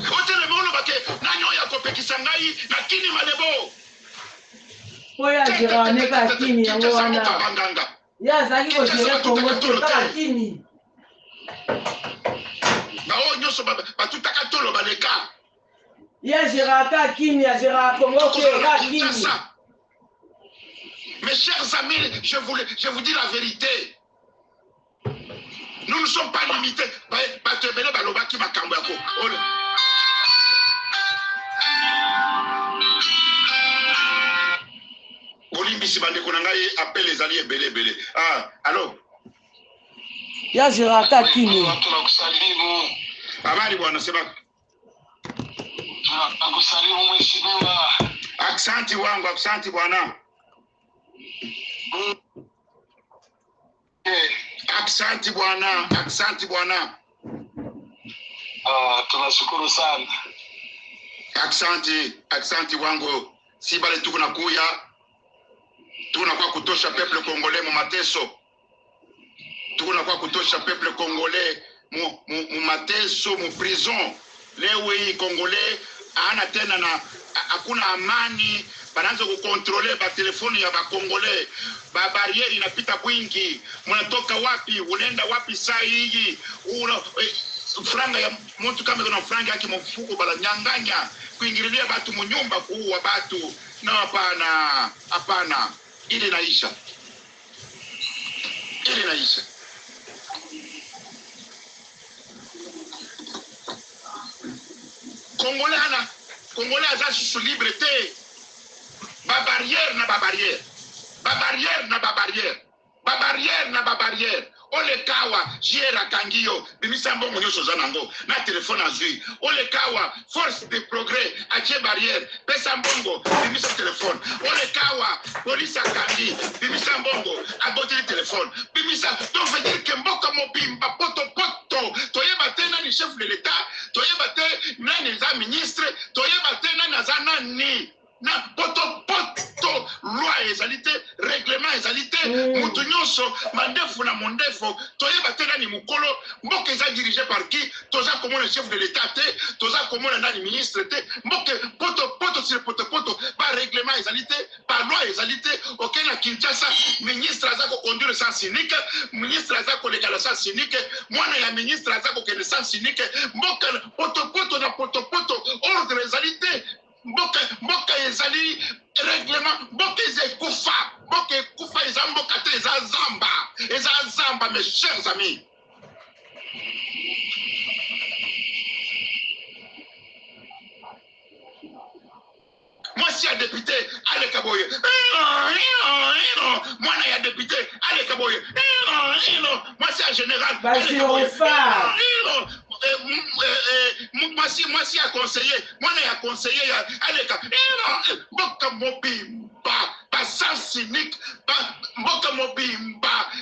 Speaker 1: otelemi oloba ke nani oyo akopekisa ngai na kini malebo
Speaker 2: oya jira ne ka kini yango wana ya zaki ko jira Kongo te ka kini
Speaker 1: ba o nyoso batutaka tolo baleka
Speaker 2: ya Gérard Kini, ya Gérard Congo, Kini.
Speaker 1: Mes chers amis, je vous dis la vérité. Nous ne sommes pas limités. Ah, allô?
Speaker 2: Ya Gérard Kini.
Speaker 1: Habari bwana, sema.
Speaker 4: Nakusalimu mheshimiwa.
Speaker 1: Aksanti wangu, aksanti bwana. Aksanti bwana, aksanti bwana.
Speaker 4: Tunashukuru sana.
Speaker 1: Aksanti wangu. Si bale tukunakuya. Tunakuwa kutosha peuple congolais mu mateso. Tunakuwa kutosha peuple congolais mu mateso, mu prison. Leo hii congolais ana tena na hakuna amani, banaanza kukontrole ba telefoni ya ba congolais, ba barriere inapita kwingi, mnatoka wapi unaenda wapi saa hii, franga ya mtu kama kuna franga yake mfuko bala nyanganya kuingililia watu munyumba kuua watu na hapana ile naisha Congolais aza sous liberté. Ba barrière na ba barrière. Ole kawa jiera kangio bimisa mbongo nyoso zanango na telefone azui. Ole kawa force de progrès ache barrière pesa mbongo bimisa telefone. Ole kawa police akangi bimisa mbongo aboti telefone. Bimisa donc veut dire que mboka mobimba poto toyeba tena ni chef de l'état, toyeba te nani za ministre, toyeba te nani za nani na poto loi ezalité règlement ezalité mutu nyonso mandefu na mondefo toyeba te nani mukolo mboka eza dirigé par qui toza komona chef de l'état te toza komona nani ministre te mboka poto sur poto ba règlement ezalité par loi ezalité aucun na Kinshasa ministre aza ko conduire sans cynique ministre aza ko légala sans cynique mwana ya ministre aza ko kene sans cynique mboka poto na poto ordre ezalité mboka ezali règlement mboka ekufa eza mboka te eza zamba mes chers amis. Moi si ya député aleka boye mwana ya député aleka boye mwasi ya général aleka boye mwasi ya conseiller mwana ya conseiller ya aleka mboka mobimba basens cynique mboka mobimba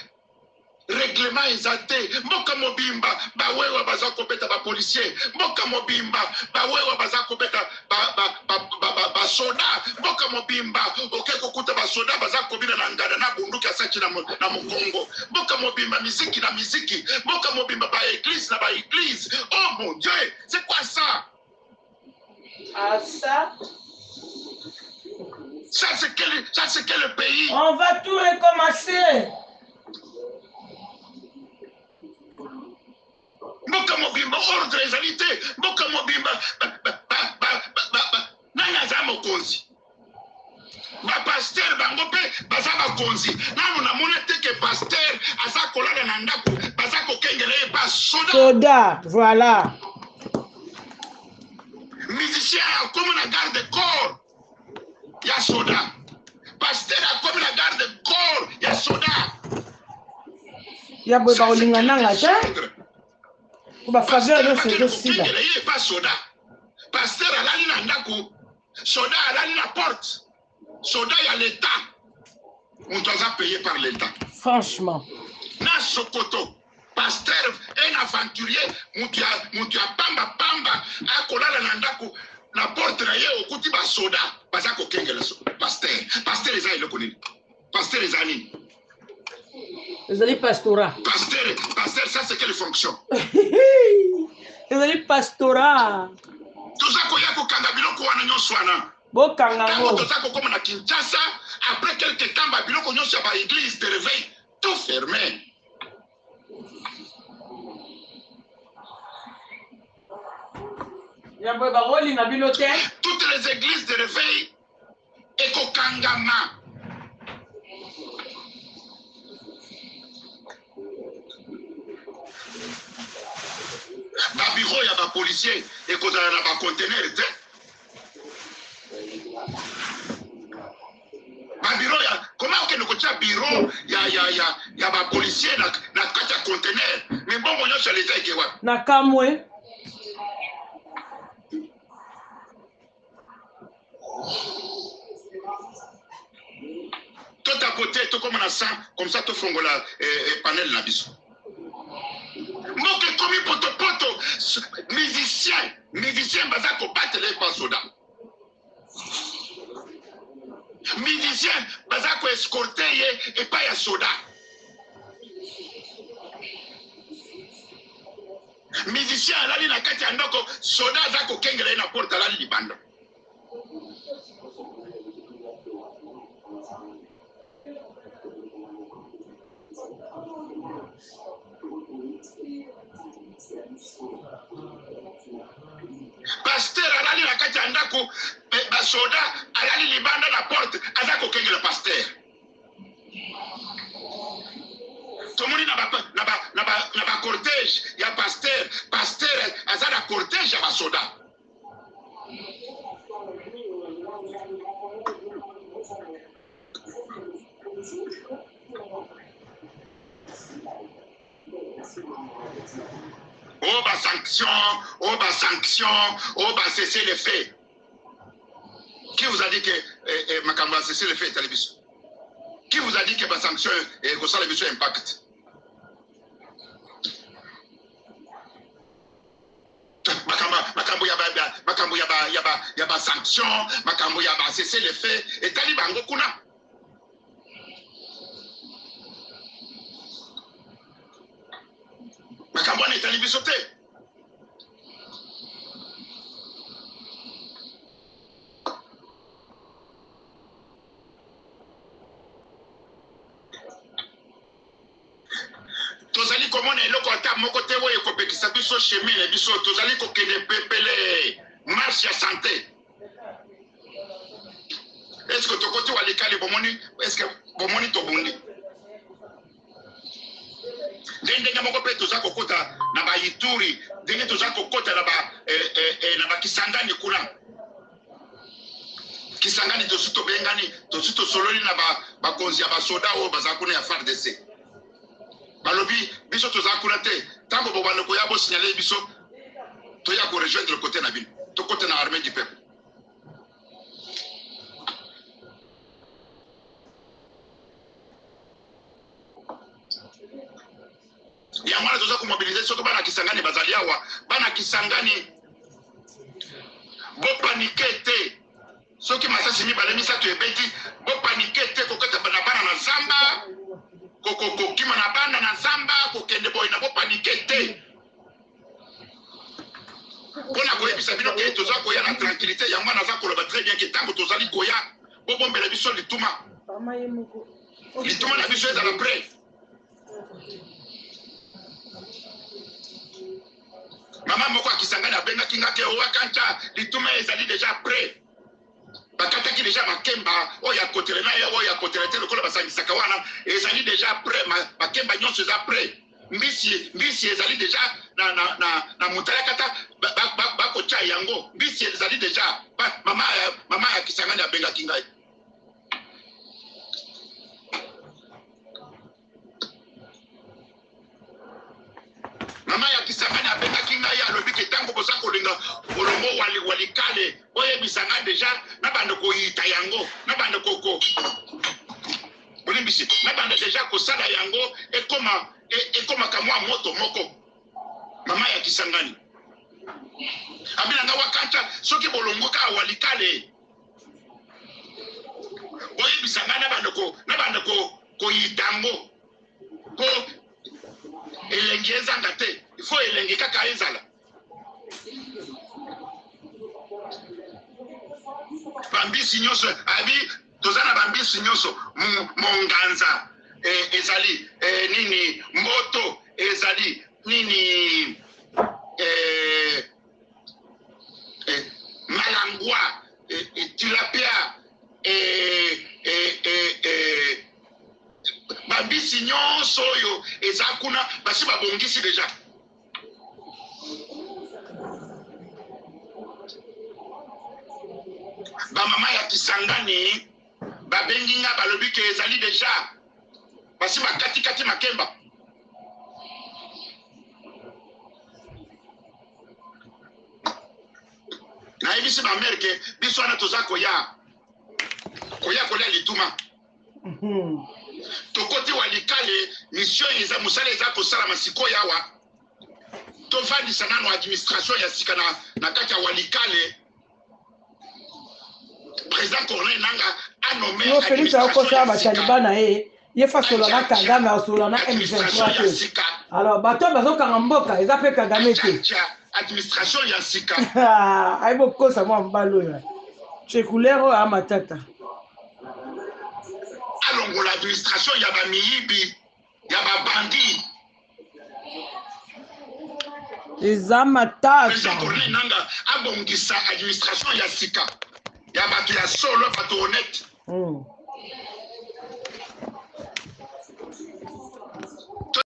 Speaker 1: règlement ezate mboka mobimba bawewa baza kobeta ba policier mboka mobimba bawewa baza kobeta ba soda mboka mobimba oke kokuta ba soda baza kobina na ngada na bunduki asaki na mokongo mboka mobimba miziki na miziki mboka mobimba ba église na ba église. Oh mon Dieu, c'est quoi ça?
Speaker 2: Ah ça
Speaker 1: c'est quel pays?
Speaker 2: On va tout recommencer.
Speaker 1: Mboka mobimba ordre ezalité mboka mobimba nanga za mokonzi ba pasteur bango pe baza bakonzi nanu namona te ke pasteur aza kolala na ndako baza kokengela ye ba
Speaker 2: soda voilà
Speaker 1: musicien akomi na garde corps ya soda pasteur akomi na garde corps ya soda
Speaker 2: ya boye bakolinga nanga te ba faveur de ce dossier.
Speaker 1: Pas soda. Pasteur alali na ndako. Soda alali na porte. Soda ya l'État. On doit payer par l'État.
Speaker 2: Franchement.
Speaker 1: Na Sokoto. Pasteur un aventurier. Mutia pamba akolala na ndako. Na porte na ye okuti ba soda. Baza ko kengela pasteur. Pasteur eza ile konini. Pasteur eza nini?
Speaker 2: Les alliés pastorat.
Speaker 1: Pasteur, ça c'est quelle fonction?
Speaker 2: Les alliés pastorat.
Speaker 1: Tout ça qu'on y a pour Kangabilo qu'on a nyonswana.
Speaker 2: Bon Kangabo.
Speaker 1: Tout ça qu'on comme na Kinshasa, après quelques temps, Babilo qu'on nyonswa ba église de réveil, tout fermé. Toutes les églises de réveil, Eko Kangama. Ba bureau ya ba policier et qu'on a na ba conteneur te ba bureau ya comment que nous tia bureau ya ba policier na kata conteneur mais bon on sur l'état ke wa
Speaker 2: na kamwe
Speaker 1: tout à côté tout comme on a ça comme ça tout fongola panel na biso. Moke komi poto musicien baza ko battre les pas soda. Musicien baza ko escorter et pas ya soda. Musicien alali na kati ya ndoko soda za ko kengela na porte alali libanda. Pasteur alali na kati ya ndako basoda alali libanda na porte aza kokengela pasteur tomoni na ba cortège ya pasteur aza na cortège ya basoda. Oh bah sanction, oh bah cesser les faits. Qui vous a dit que Makamba a cessé les faits, Talibiso? Qui vous a dit que la sanction et que ça le impact? Makambo yaba sanction, Makambo yaba cesser les faits et Talibango kuna. Makambo n'est Talibiso te. Tozali komona eloko ata moko te oyo ekopekisa biso chemin na biso tozali kokende pepele marche ya santé. Est-ce que tokoti walikali bomoni est-ce que bomoni tobundi? Ndenge moko pe toza kokota na ba Ituri, ndenge toza kokota na ba Kisangani kuna. Kisangani tosuto bengani tosuto sololi na ba konzi ya ba soda o bazakuna ya FARDC. Balobi biso tozakuna te tango bo banoko ya bo signaler biso to ya ko rejoindre le côté na bin to côté na armée du peuple. Ya mwana toza ko mobiliser soko bana Kisangani bazali awa bana Kisangani bo paniquer te. Soki masasi mibale misato ebeti bo paniquer te kokata bana na zamba koko kima na bana na zamba kokende boy na bo paniquer te. Pona koyebisa bino ke toza koya na tranquillité ya mwana za koloba très bien ke tango tozali koya bo bombela biso lituma na biso ezala prêt. Mama moko akisangana abengaki ngake owakancha lituma ezali déjà prêt. Bakataki déjà makemba oya kotere na oya kotere te lokola basangisaka wana ezali déjà prêt makemba nyonso eza prêt. Mbisi ezali déjà na mutala kata bakocha yango mbisi ezali déjà mama ya Kisangani abengaki ngai. Mama ya Kisangani abengaki ngai alobi ke tango boza kolinga bolongo walikale oyebisanga déjà na bande koyita yango na bande koko bolimbisi na bande déjà kosala yango ekoma kamwa moto moko. Mama ya Kisangani abina nga wakanta soki bolongo ka walikale oyebisanga na bande koyita yango ko elengi ezanga te ifo elengi kaka ezala bambisi nyonso abi tozana bambisi nyonso monganza ezali nini mboto ezali nini malangwa tilapia bambisi nyonso oyo eza kuna basi babongisi deja. Bamama ya Kisangani babengi nga balobi ke ezali deja basi bakati makemba. Na ebisi ba merke biso wana toza koya lituma. Tokoti walikale mission eza musala eza kosala masiko yawa tovandisa nano administration ya sika na kati ya walikale. Président Corneille Nanga a nommé
Speaker 2: no Félix akosa batalibana ye fasola na Kagame asola na M23. Alors bato bazokanga mboka eza pe Kagame te
Speaker 1: administration ya sika
Speaker 2: aibo kosa mwa mbalo ya chekulero a matata
Speaker 1: alongo l'administration ya ba miyibi ya ba bandi
Speaker 2: eza matata.
Speaker 1: Président Corneille Nanga abongisa administration ya sika ya bato ya solo bato honnête.